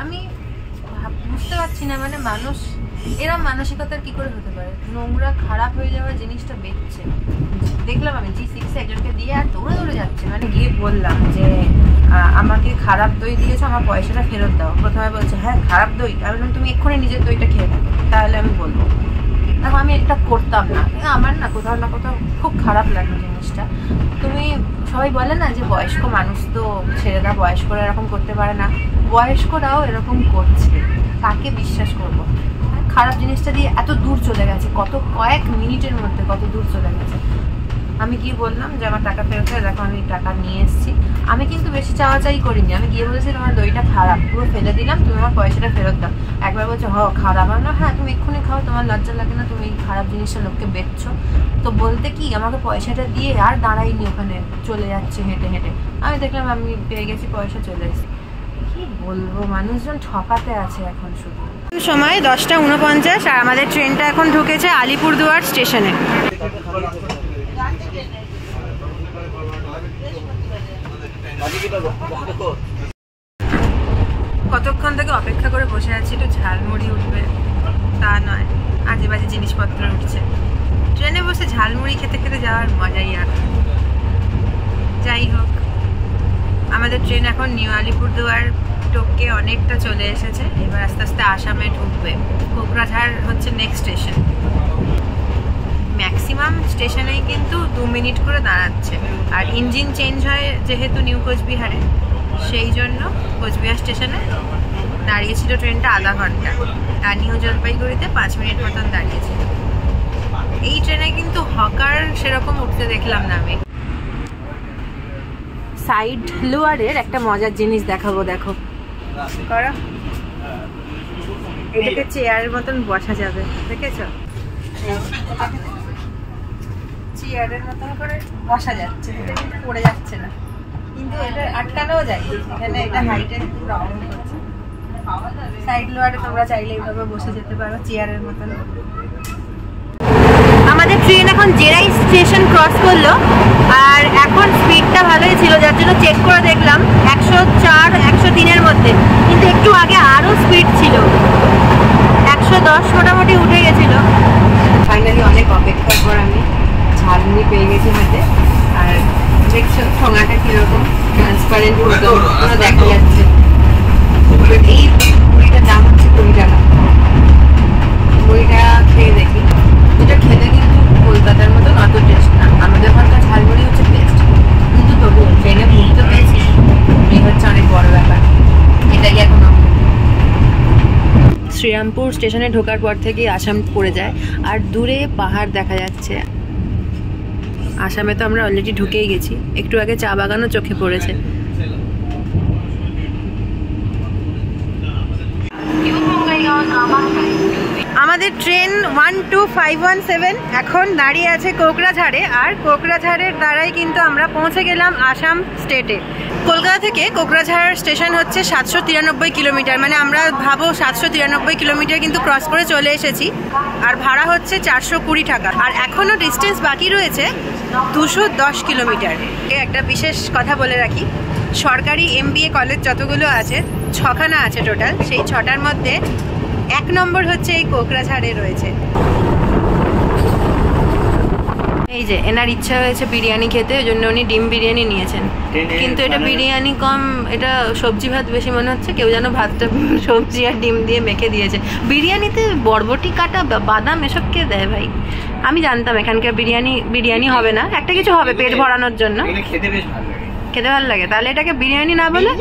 আমি বুঝতে পারছি না, মানে মানুষ এরা মানসিকতার কি করে হতে পারে, নোংরা খারাপ হয়ে যাওয়ার জিনিসটা বেচছে। দেখলাম আমি G6-এ একজনকে দিয়ে আর দৌড়ে যাচ্ছে। মানে গিয়ে বললাম যে আমাকে খারাপ দই দিয়েছো, আমার পয়সাটা ফেরত দাও। প্রথমে বলছে হ্যাঁ খারাপ দই। আমি বললাম তুমি এক্ষুনি নিজের দইটা খেয়ে থাকো, তাহলে আমি বলবো। দেখো, আমি এটা করতাম না, আমার না কোথাও না কোথাও খুব খারাপ লাগলো জিনিসটা। তুমি সবাই বলে না যে বয়স্ক মানুষ তো ছেলেরা বয়স্করা এরকম করতে পারে না, বয়স্করাও এরকম করছে, কাকে বিশ্বাস করবো? খারাপ জিনিসটা দিয়ে এত দূর চলে গেছে, কয়েক মিনিটের মধ্যে কত দূর চলে গেছে। আমি গিয়ে বললাম যে আমার টাকা ফেরত হয়, দেখো আমি টাকা নিয়ে এসেছি। আমি কিন্তু বেশি চাওয়াচাই করিনি, আমি গিয়ে বলেছি তোমার দইটা খারাপ, পুরো ফেলে দিলাম, তুমি আমার পয়সাটা ফেরত দাও। একবার বলছে খারাপ। আমার হ্যাঁ তুমি এক্ষুনি খাও, তোমার লজ্জা লাগে না, তুমি খারাপ জিনিসটা লোককে বেচছো? তো বলতে কি আমাকে পয়সাটা দিয়ে আর দাঁড়াইনি, ওখানে চলে যাচ্ছে হেঁটে হেঁটে। আমি দেখলাম আমি পেয়ে গেছি পয়সা, চলে এসেছি। কি বলবো, মানুষজন ঠকাতে আছে এখন শুধু। সময় 10:49 আর আমাদের ট্রেনটা এখন ঢুকেছে আলিপুরদুয়ার স্টেশনে। কতক্ষণ থেকে অপেক্ষা করে বসে আছি একটু ঝালমুড়ি উঠবে, তা নয়, আজে বাজে জিনিসপত্র উঠছে। ট্রেনে বসে ঝাল ঝালমুড়ি খেতে খেতে যাওয়ার মজাই আর। যাই হোক, আমাদের ট্রেন এখন নিউ আলিপুরদুয়ার টপকে অনেকটা চলে এসেছে। এবার আস্তে আস্তে আসামে ঢুকবে। কোকরাঝাড় হচ্ছে নেক্সট স্টেশন। ম্যাক্সিমাম স্টেশনেই কিন্তু 2 মিনিট করে দাঁড়াচ্ছে। আর ইঞ্জিন চেঞ্জ হয় যেহেতু নিউ কোচবিহারে, সেই জন্য কোচবিহার স্টেশনে দাঁড়িয়েছিল ট্রেনটা আধা ঘন্টা। আর নিউ জলপাইগুড়িতে 5 মিনিট মতন দাঁড়িয়েছিল। এই ট্রেনে কিন্তু হকার সেরকম উঠতে দেখলাম না আমি। সাইড লোয়ারের একটা মজার জিনিস দেখাবো, দেখো করো। এটাকে চেয়ারের মতন বসা যাবে, দেখেছো? চেয়ারের মতন করে বসা যাচ্ছে, এটা কিন্তু পড়ে যাচ্ছে না, কিন্তু এটা আটকানোও যায়। এখানে এটা হাইটে রাউন্ড করছে। সাইড লোয়ারে তোমরা চাইলে এইভাবে বসে যেতে পারো চেয়ারের মতন। আমাদের ট্রেন এখন জেরাই স্টেশন ক্রস করলো। আর এখন স্পিডটা ভালোই ছিল, যার জন্য চেক করে দেখলাম 104 103-এর মধ্যে, কিন্তু একটু আগে আরও স্পিড ছিল, 110 মোটামুটি উঠে গেছিল। ফাইনালি অনেক অপেক্ষার পর আমি ঝালমুড়ি পেয়ে গেছি হাতে। আর দেখছো ঠোঙাটা কিরকম ট্রান্সপারেন্ট, পুরো দেখা যাচ্ছে। এই মুড়িটার দাম হচ্ছে 20 টাকা। মুড়িটা খেয়ে দেখি। এটা খেতে কিন্তু কলকাতার মতন অত টেস্ট না, আমাদের ওখানকার ঝালমুড়ি হচ্ছে বেস্ট। কিন্তু তবুও ট্রেনে ঘুরতে পেয়েছি, এই হচ্ছে অনেক বড় ব্যাপার। এটাই এখন শ্রীরামপুর স্টেশনে ঢোকার পর থেকেই আসাম পড়ে যায়। আর দূরে পাহাড় দেখা যাচ্ছে। আসামে তো আমরা অলরেডি ঢুকেই গেছি। একটু আগে চা বাগানও চোখে পড়েছে। আমাদের ট্রেন 12517 এখন দাঁড়িয়ে আছে কোকরাঝাড়ে। আর কোকরাঝাড়ের দ্বারাই কিন্তু আমরা পৌঁছে গেলাম আসাম স্টেটে। কলকাতা থেকে কোকরাঝাড় স্টেশন হচ্ছে 793 কিলোমিটার, মানে আমরা ভাবো 793 কিলোমিটার কিন্তু ক্রস করে চলে এসেছি। আর ভাড়া হচ্ছে 420 টাকা। আর এখনও ডিস্টেন্স বাকি রয়েছে 210 কিলোমিটার। একটা বিশেষ কথা বলে রাখি, সরকারি MBA কলেজ যতগুলো আছে 6খানা আছে টোটাল, সেই 6টার মধ্যে 1 নম্বর হচ্ছে এই কোকরাঝাড়ে রয়েছে। এই যে এনার ইচ্ছা হয়েছে বিরিয়ানি খেতে, ওই জন্য উনি ডিম বিরিয়ানি নিয়েছেন। কিন্তু এটা বিরিয়ানি কম, এটা সবজি ভাত বেশি মনে হচ্ছে। কেউ যেন ভাতটা সবজি আর ডিম দিয়ে মেখে দিয়েছে। বিরিয়ানিতে বরবটি কাটা বাদাম এসব কে দেয় ভাই? আমি জানতাম এখানকার বিরিয়ানি হবে না, একটা কিছু হবে পেট ভরানোর জন্য। খেতে বেশ ভালো লাগে। খেতে ভালো লাগে? তাহলে এটাকে বিরিয়ানি না বলে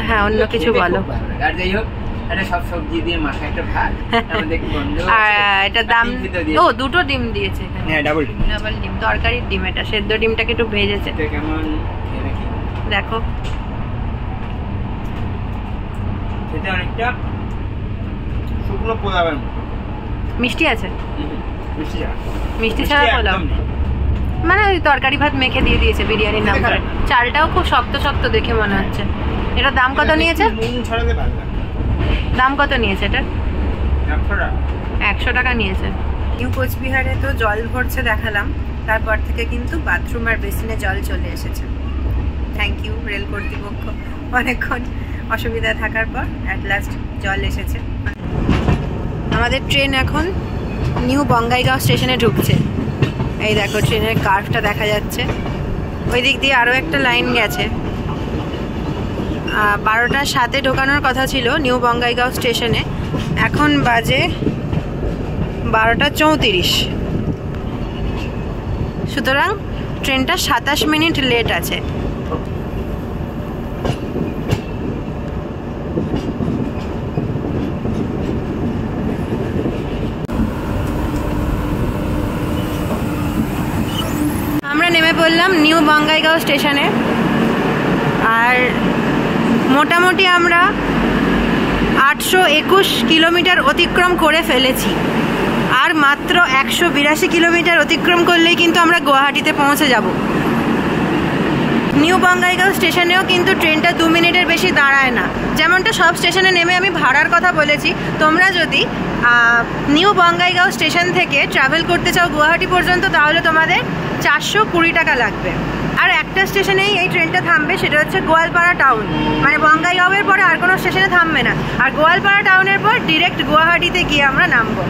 হ্যাঁ অন্য কিছু বলো। আর যাই হোক, এটা সব সবজি দিয়ে মাখা একটা ভাত। আমাদের গন্ধ। আর এটা দাম ও 2টো ডিম দিয়েছে এখানে। হ্যাঁ ডাবল ডিম, তরকারির ডিম। এটা সেদ্ধ ডিমটাকে একটু ভেজেছে। এটা কেমন দেখো, এটা অনেকটা শুকনো পোলাওয়ের মতো। মিষ্টি আছে? মিষ্টি ছাড়া পোলাও, মানে ওই তরকারি ভাত মেখে দিয়ে দিয়েছে বিরিয়ানির নাম করে। চালটাও খুব শক্ত শক্ত দেখে মনে হচ্ছে। এটা দাম কত নিয়েছে? দাম কত নিয়েছে এটা? 100 টাকা নিয়েছে। নিউ কোচবিহারে তো জল ভরছে দেখালাম, তারপর থেকে কিন্তু বাথরুম আর বেসিনে জল চলে এসেছে। থ্যাংক ইউ রেল কর্তৃপক্ষ, অনেকক্ষণ অসুবিধা থাকার পর অ্যাট লাস্ট জল এসেছে। আমাদের ট্রেন এখন নিউ বঙ্গাইগাঁও স্টেশনে ঢুকছে। এই দেখো ট্রেনের কার্ভটা দেখা যাচ্ছে। ওই দিক দিয়ে আরও একটা লাইন গেছে। 12টার সাথে ঢোকানোর কথা ছিল নিউ বঙ্গাইগাঁও স্টেশনে, এখন বাজে 12টা 34। সুতরাং ট্রেনটা 27 মিনিট লেট আছে। আমরা নেমে পড়লাম নিউ বঙ্গাইগাঁও স্টেশনে। আর মোটামুটি আমরা 821 কিলোমিটার অতিক্রম করে ফেলেছি। আর মাত্র 182 কিলোমিটার অতিক্রম করলেই কিন্তু আমরা গুয়াহাটিতে পৌঁছে যাব। নিউ বঙ্গাইগাঁও স্টেশনেও কিন্তু ট্রেনটা 2 মিনিটের বেশি দাঁড়ায় না। যেমনটা সব স্টেশনে নেমে আমি ভাড়ার কথা বলেছি, তোমরা যদি নিউ বঙ্গাইগাঁও স্টেশন থেকে ট্রাভেল করতে চাও গুয়াহাটি পর্যন্ত, তাহলে তোমাদের 420 টাকা লাগবে। আর একটা স্টেশনেই এই ট্রেনটা থামবে, সেটা হচ্ছে গোয়ালপাড়া টাউন। মানে বঙ্গাইগাঁওয়ের পরে আর কোনো স্টেশনে থামবে না। আর গোয়ালপাড়া টাউনের পর ডিরেক্ট গুয়াহাটিতে গিয়ে আমরা নামবো।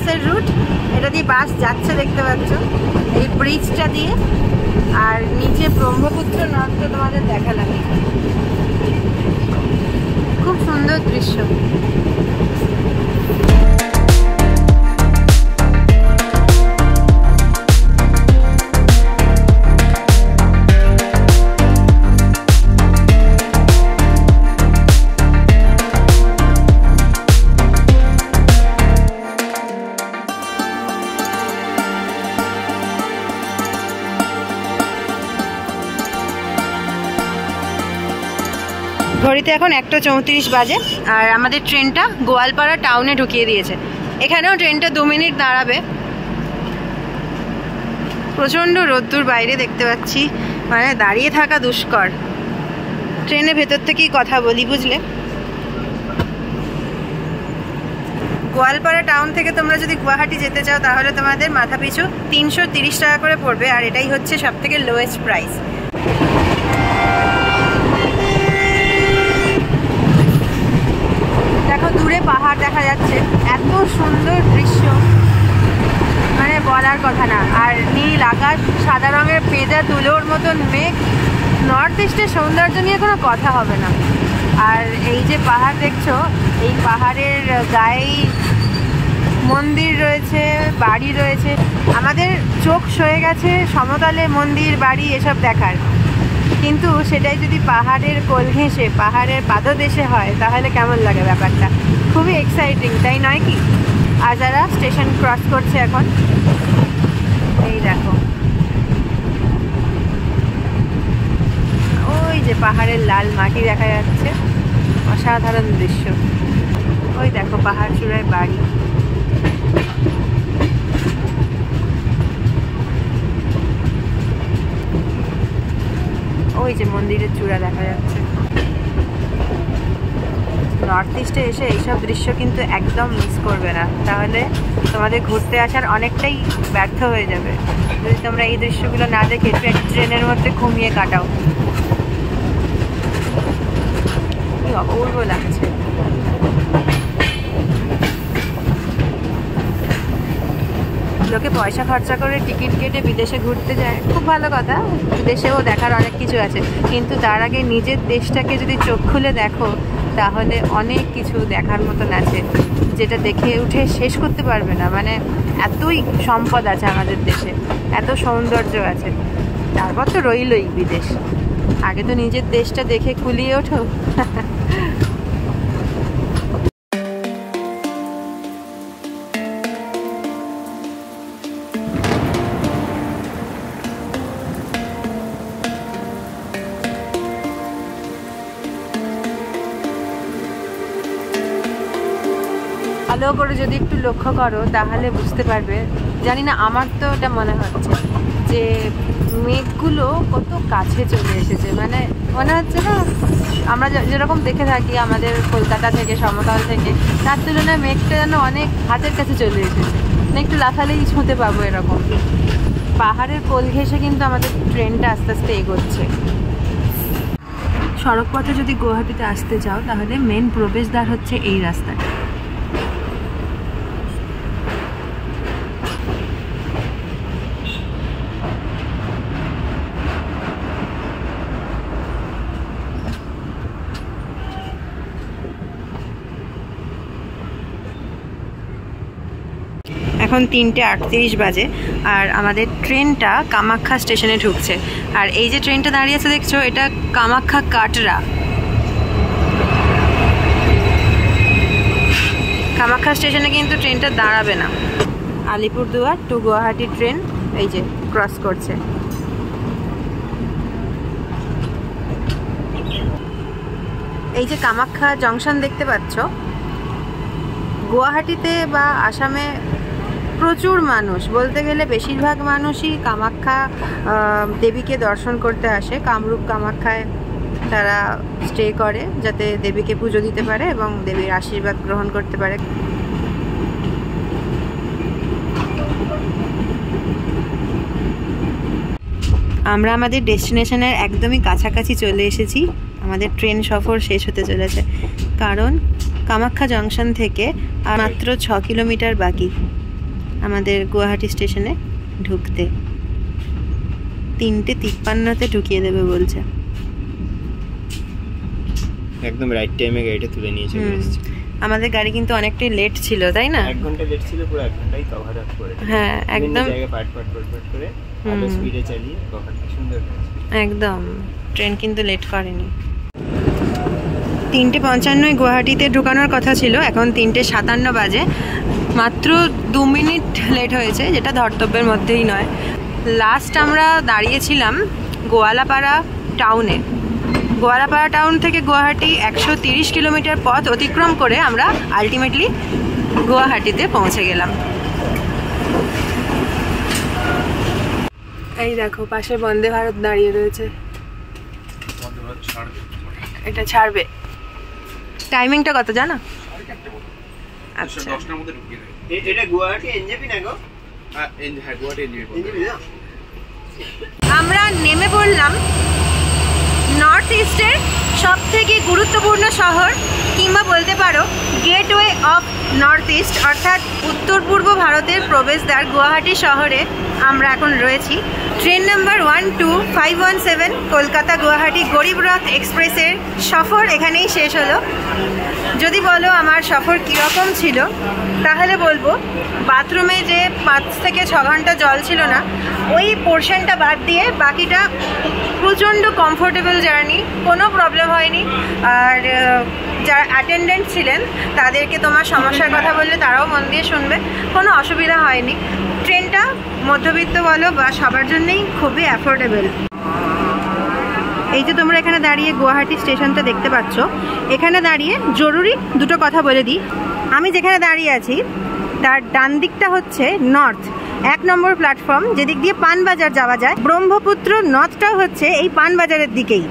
বাসের রুট, এটা দিয়ে বাস যাচ্ছে দেখতে পাচ্ছ, এই ব্রিজটা দিয়ে। আর নিচে ব্রহ্মপুত্র নদ তো তোমাদের দেখালাম, খুব সুন্দর দৃশ্য। ঘড়িতে এখন 1:34 বাজে, আর আমাদের ট্রেনটা গোয়ালপাড়া টাউনে ঢুকিয়ে দিয়েছে। এখানেও ট্রেনটা 2 মিনিট দাঁড়াবে। প্রচণ্ড রোদ্দুর বাইরে দেখতে পাচ্ছি, মানে দাঁড়িয়ে থাকা দুষ্কর। ট্রেনের ভেতর থেকেই কথা বলি, বুঝলে। গোয়ালপাড়া টাউন থেকে তোমরা যদি গুয়াহাটি যেতে চাও তাহলে তোমাদের মাথা পিছু 330 টাকা করে পড়বে, আর এটাই হচ্ছে সবথেকে লোয়েস্ট প্রাইস। দেখো দূরে পাহাড় দেখা যাচ্ছে, এত সুন্দর দৃশ্য, মানে বলার কথা না। আর নীল আকাশ, সাদা রঙের পেঁজা তুলোর মতন মেঘ। নর্থ ইস্টের সৌন্দর্য নিয়ে কোনো কথা হবে না। আর এই যে পাহাড় দেখছো, এই পাহাড়ের গায়েই মন্দির রয়েছে, বাড়ি রয়েছে। আমাদের চোখ সয়ে গেছে সমতলে মন্দির, বাড়ি এসব দেখার, কিন্তু সেটাই যদি পাহাড়ের কোল ঘেঁষে, পাহাড়ের পাদদেশে হয় তাহলে কেমন লাগে ব্যাপারটা। খুবই এক্সাইটিং, তাই নয় কি? আর যারা স্টেশন ক্রস করছে এখন, এই দেখো ওই যে পাহাড়ের লাল মাটি দেখা যাচ্ছে, অসাধারণ দৃশ্য। ওই দেখো পাহাড় চূড়ায় বাড়ি। ওই যে মন্দিরের চূড়া দেখা যাচ্ছে। নর্থ ইস্টে এসে এইসব দৃশ্য কিন্তু একদম মিস করবে না, তাহলে তোমাদের ঘুরতে আসার অনেকটাই ব্যর্থ হয়ে যাবে যদি তোমরা এই দৃশ্যগুলো না দেখে ট্রেনের মধ্যে ঘুমিয়ে কাটাও। কি অপূর্ব লাগছে। লোকে পয়সা খরচা করে টিকিট কেটে বিদেশে ঘুরতে যায়, খুব ভালো কথা, বিদেশেও দেখার অনেক কিছু আছে, কিন্তু তার আগে নিজের দেশটাকে যদি চোখ খুলে দেখো তাহলে অনেক কিছু দেখার মতন আছে, যেটা দেখে উঠে শেষ করতে পারবে না। মানে এতই সম্পদ আছে আমাদের দেশে, এত সৌন্দর্য আছে। তারপর তো রইলই বিদেশ, আগে তো নিজের দেশটা দেখে কুলিয়ে ওঠো। ভালো করে যদি একটু লক্ষ্য করো তাহলে বুঝতে পারবে, জানি না আমার তো এটা মনে হচ্ছে যে মেঘগুলো কত কাছে চলে এসেছে। মানে মনে হচ্ছে না আমরা যেরকম দেখে থাকি আমাদের কলকাতা থেকে, সমতল থেকে, তার তুলনায় মেঘটা যেন অনেক হাতের কাছে চলে এসেছে, মানে একটু লাফালেই ছুঁতে পাবো এরকম। পাহাড়ের কোল ঘেঁষে কিন্তু আমাদের ট্রেনটা আস্তে আস্তে এগোচ্ছে। সড়ক পথে যদি গুয়াহাটিতে আসতে চাও তাহলে মেন প্রবেশদ্বার হচ্ছে এই রাস্তাটা। এখন 3:38 বাজে, আর আমাদের ট্রেনটা কামাখ্যা স্টেশনে ঢুকছে। আর এই যে ট্রেনটা দাঁড়িয়ে আছে দেখছো, এটা কামাখ্যা কাটরা। কামাখ্যা স্টেশনে কিন্তু ট্রেনটা দাঁড়াবে না। আলিপুরদুয়ার টু গুয়াহাটি ট্রেন এই যে ক্রস করছে। এই যে কামাখ্যা জংশন দেখতে পাচ্ছ, গুয়াহাটিতে বা আসামে প্রচুর মানুষ, বলতে গেলে বেশিরভাগ মানুষই কামাখ্যা দেবীকে দর্শন করতে আসে। কামরূপ কামাখ্যায় তারা স্টে করে যাতে দেবীকে পুজো দিতে পারে এবং দেবীর আশীর্বাদ গ্রহণ করতে পারে। আমরা আমাদের ডেস্টিনেশনের একদমই কাছাকাছি চলে এসেছি। আমাদের ট্রেন সফর শেষ হতে চলেছে, কারণ কামাখ্যা জংশন থেকে মাত্র 6 কিলোমিটার বাকি। আমাদের গুয়াহাটি স্টেশনে ঢুকতে। 3:53-তে ঢুকিয়ে দেবে বলছে। একদম রাইট টাইমে গাড়িটা তুলে নিয়ে চলে এসেছি। আমাদের গাড়ি কিন্তু অনেকটাই লেট ছিল, তাই না? 1 ঘন্টা লেট ছিল, পুরো 1 ঘন্টাই কভার আপ করে। হ্যাঁ, একদম জায়গা পাট করে ভালো স্পিডে চালিয়ে কভারটা সুন্দর হয়েছে। একদম, ট্রেন কিন্তু লেট করেনি। 3:55 গুয়াহাটিতে ঢোকানোর কথা ছিল, এখন 3:57 বাজে। মাত্র 2 মিনিট লেট হয়েছে, যেটা ধর্তব্যের মধ্যেই নয়। লাস্ট আমরা দাঁড়িয়েছিলাম গোয়ালাপাড়া টাউনে। গোয়ালাপাড়া টাউন থেকে গুয়াহাটি 130 কিলোমিটার পথ অতিক্রম করে আমরা আলটিমেটলি গুয়াহাটিতে পৌঁছে গেলাম। এই দেখো, পাশে বন্দে ভারত দাঁড়িয়ে রয়েছে। এটা ছাড়বে। টাইমিংটা কত জানো? আচ্ছা, 10টার মধ্যে ঢুকিয়ে দেয়। এটা গুয়াহাটি এনজেপি না গো? হ্যাঁ, গুয়াহাটি এনজেপি না। আমরা নেমে পড়লাম নর্থ ইস্টের সব থেকে গুরুত্বপূর্ণ শহর, কিংবা বলতে পারো গেটওয়ে অফ নর্থ ইস্ট, অর্থাৎ উত্তর পূর্ব ভারতের প্রবেশদ্বার গুয়াহাটি শহরে আমরা এখন রয়েছি। ট্রেন নাম্বার 12517 কলকাতা গুয়াহাটি গরিব রথ এক্সপ্রেসের সফর এখানেই শেষ হলো। যদি বলো আমার সফর কীরকম ছিল, তাহলে বলবো বাথরুমে যে 5 থেকে 6 ঘন্টা জল ছিল না, ওই পোর্শনটা বাদ দিয়ে বাকিটা প্রচণ্ড কমফোর্টেবল জার্নি, কোনো প্রবলেম হয়নি। আর যারা অ্যাটেন্ডেন্ট ছিলেন তাদেরকে তোমার সমস্যার কথা বললে তারাও মন দিয়ে শুনবে, কোনো অসুবিধা হয়নি। ট্রেনটা মধ্যবিত্ত বলো বা সবার জন্যই খুবই অ্যাফোর্ডেবল। এই যে তোমরা এখানে দাঁড়িয়ে গুয়াহাটি স্টেশনটা দেখতে পাচ্ছ, এখানে দাঁড়িয়ে জরুরি দুটো কথা বলে দিই। আমি যেখানে দাঁড়িয়ে আছি তার ডান দিকটা হচ্ছে নর্থ, 1 নম্বর প্ল্যাটফর্ম, যেদিক দিয়ে পানবাজার যাওয়া যায়। ব্রহ্মপুত্র নর্থটাও হচ্ছে এই পানবাজারের দিকেই।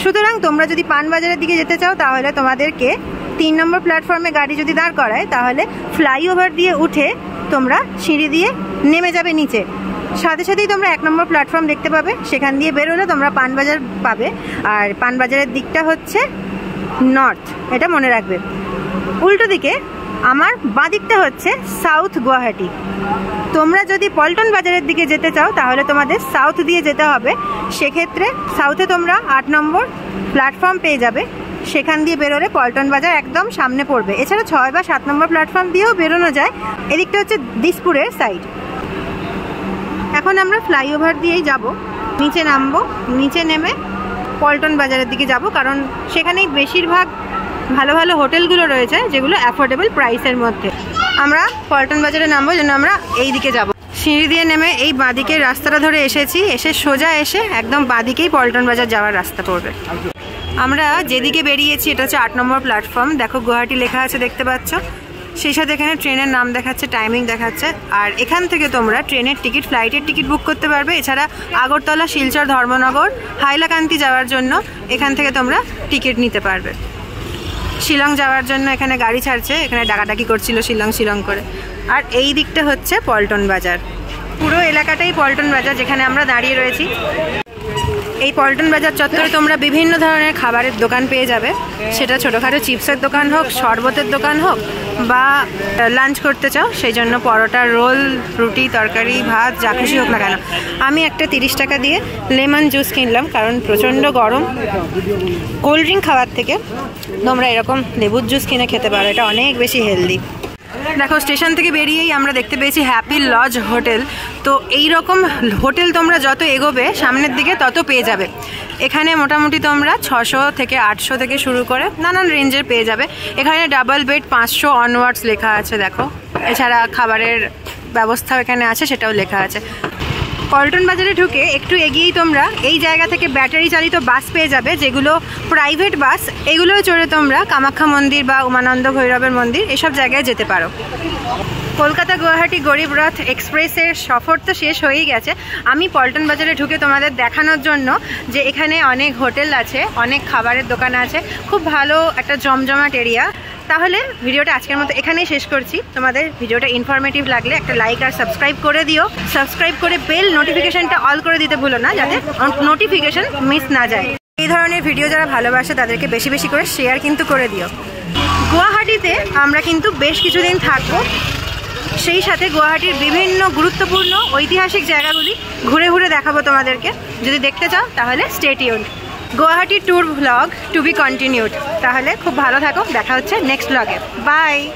সুতরাং তোমরা যদি পানবাজারের দিকে যেতে চাও তাহলে তোমাদেরকে 3 নম্বর প্ল্যাটফর্মে গাড়ি যদি দাঁড় করায়, তাহলে ফ্লাইওভার দিয়ে উঠে তোমরা সিঁড়ি দিয়ে নেমে যাবে নিচে। সাথে সাথেই তোমরা 1 নম্বর প্ল্যাটফর্ম দেখতে পাবে, সেখান দিয়ে বেরোলে তোমরা পানবাজার পাবে। আর পানবাজারের দিকটা হচ্ছে নর্থ, এটা মনে রাখবে। উল্টো দিকে আমার বাঁ দিকটা হচ্ছে সাউথ গুয়াহাটি। তোমরা যদি পল্টন বাজারের দিকে যেতে চাও তাহলে তোমাদের সাউথ দিয়ে যেতে হবে। সেক্ষেত্রে সাউথে তোমরা 8 নম্বর প্ল্যাটফর্ম পেয়ে যাবে, সেখান দিয়ে বেরোলে পল্টন বাজার একদম সামনে পড়বে। এছাড়া 6 বা 7 নম্বর প্ল্যাটফর্ম দিয়েও বেরোনো যায়। এদিকটা হচ্ছে দিসপুরের সাইড। এখন আমরা ফ্লাইওভার দিয়েই যাব, নিচে নামবো, নিচে নেমে পল্টন বাজারের দিকে যাব, কারণ সেখানেই বেশিরভাগ ভালো ভালো হোটেলগুলো রয়েছে যেগুলো অ্যাফোর্ডেবল প্রাইসের মধ্যে। আমরা পল্টন বাজারে নামবো, জন্য আমরা এই দিকে যাব। সিঁড়ি দিয়ে নেমে এই বাঁদিকের রাস্তাটা ধরে এসেছি, এসে সোজা এসে একদম বাঁদিকেই পল্টন বাজার যাওয়ার রাস্তা পড়বে। আমরা যেদিকে বেরিয়েছি এটা হচ্ছে 8 নম্বর প্ল্যাটফর্ম। দেখো গুয়াহাটি লেখা আছে, দেখতে পাচ্ছ। সেই সাথে এখানে ট্রেনের নাম দেখাচ্ছে, টাইমিং দেখাচ্ছে। আর এখান থেকে তোমরা ট্রেনের টিকিট, ফ্লাইটের টিকিট বুক করতে পারবে। এছাড়া আগরতলা, শিলচর, ধর্মনগর, হাইলাকান্দি যাওয়ার জন্য এখান থেকে তোমরা টিকিট নিতে পারবে। শিলং যাওয়ার জন্য এখানে গাড়ি ছাড়ছে, এখানে ডাকাডাকি করছিল শিলং করে। আর এই দিকটা হচ্ছে পল্টন বাজার, পুরো এলাকাটাই পল্টন বাজার যেখানে আমরা দাঁড়িয়ে রয়েছি। এই পল্টন বাজার চত্বরে তোমরা বিভিন্ন ধরনের খাবারের দোকান পেয়ে যাবে, সেটা ছোটোখাটো চিপসের দোকান হোক, শরবতের দোকান হোক, বা লাঞ্চ করতে চাও সেই জন্য পরোটা, রোল, রুটি, তরকারি, ভাত, যা খুশি হোক না কেন। আমি একটা 30 টাকা দিয়ে লেমন জুস কিনলাম, কারণ প্রচণ্ড গরম। কোল্ড ড্রিঙ্ক খাওয়ার থেকে তোমরা এরকম লেবুর জুস কিনে খেতে পারো, এটা অনেক বেশি হেলদি। দেখো স্টেশন থেকে বেরিয়েই আমরা দেখতে পেয়েছি হ্যাপি লজ হোটেল। তো এই রকম হোটেল তোমরা যত এগোবে সামনের দিকে তত পেয়ে যাবে। এখানে মোটামুটি তোমরা 600 থেকে 800 থেকে শুরু করে নানান রেঞ্জের পেয়ে যাবে। এখানে ডাবল বেড 500 অনওয়ার্ডস লেখা আছে, দেখো। এছাড়া খাবারের ব্যবস্থাও এখানে আছে, সেটাও লেখা আছে। পল্টন বাজারে ঢুকে একটু এগিয়েই তোমরা এই জায়গা থেকে ব্যাটারি চালিত বাস পেয়ে যাবে, যেগুলো প্রাইভেট বাস। এগুলোও চড়ে তোমরা কামাখ্যা মন্দির বা উমানন্দ ভৈরবের মন্দির এসব জায়গায় যেতে পারো। কলকাতা গুয়াহাটি গরিব রথ এক্সপ্রেসের সফর তো শেষ হয়েই গেছে। আমি পল্টন বাজারে ঢুকে তোমাদের দেখানোর জন্য যে এখানে অনেক হোটেল আছে, অনেক খাবারের দোকান আছে, খুব ভালো একটা জমজমাট এরিয়া। তাহলে ভিডিওটা আজকের মতো এখানেই শেষ করছি। তোমাদের ভিডিওটা ইনফরমেটিভ লাগলে একটা লাইক আর সাবস্ক্রাইব করে দিও। সাবস্ক্রাইব করে বেল নোটিফিকেশনটা অল করে দিতে ভুলো না, যাতে নোটিফিকেশন মিস না যায়। এই ধরনের ভিডিও যারা ভালোবাসে তাদেরকে বেশি বেশি করে শেয়ার কিন্তু করে দিও। গুয়াহাটিতে আমরা কিন্তু বেশ কিছুদিন থাকবো। সেই সাথে গুয়াহাটির বিভিন্ন গুরুত্বপূর্ণ ঐতিহাসিক জায়গাগুলি ঘুরে ঘুরে দেখাবো তোমাদেরকে। যদি দেখতে চাও তাহলে stay tuned. Guwahati tour vlog to be continued. তাহলে খুব ভালো থাকো, দেখা হচ্ছে নেক্সট ভ্লগে। বাই।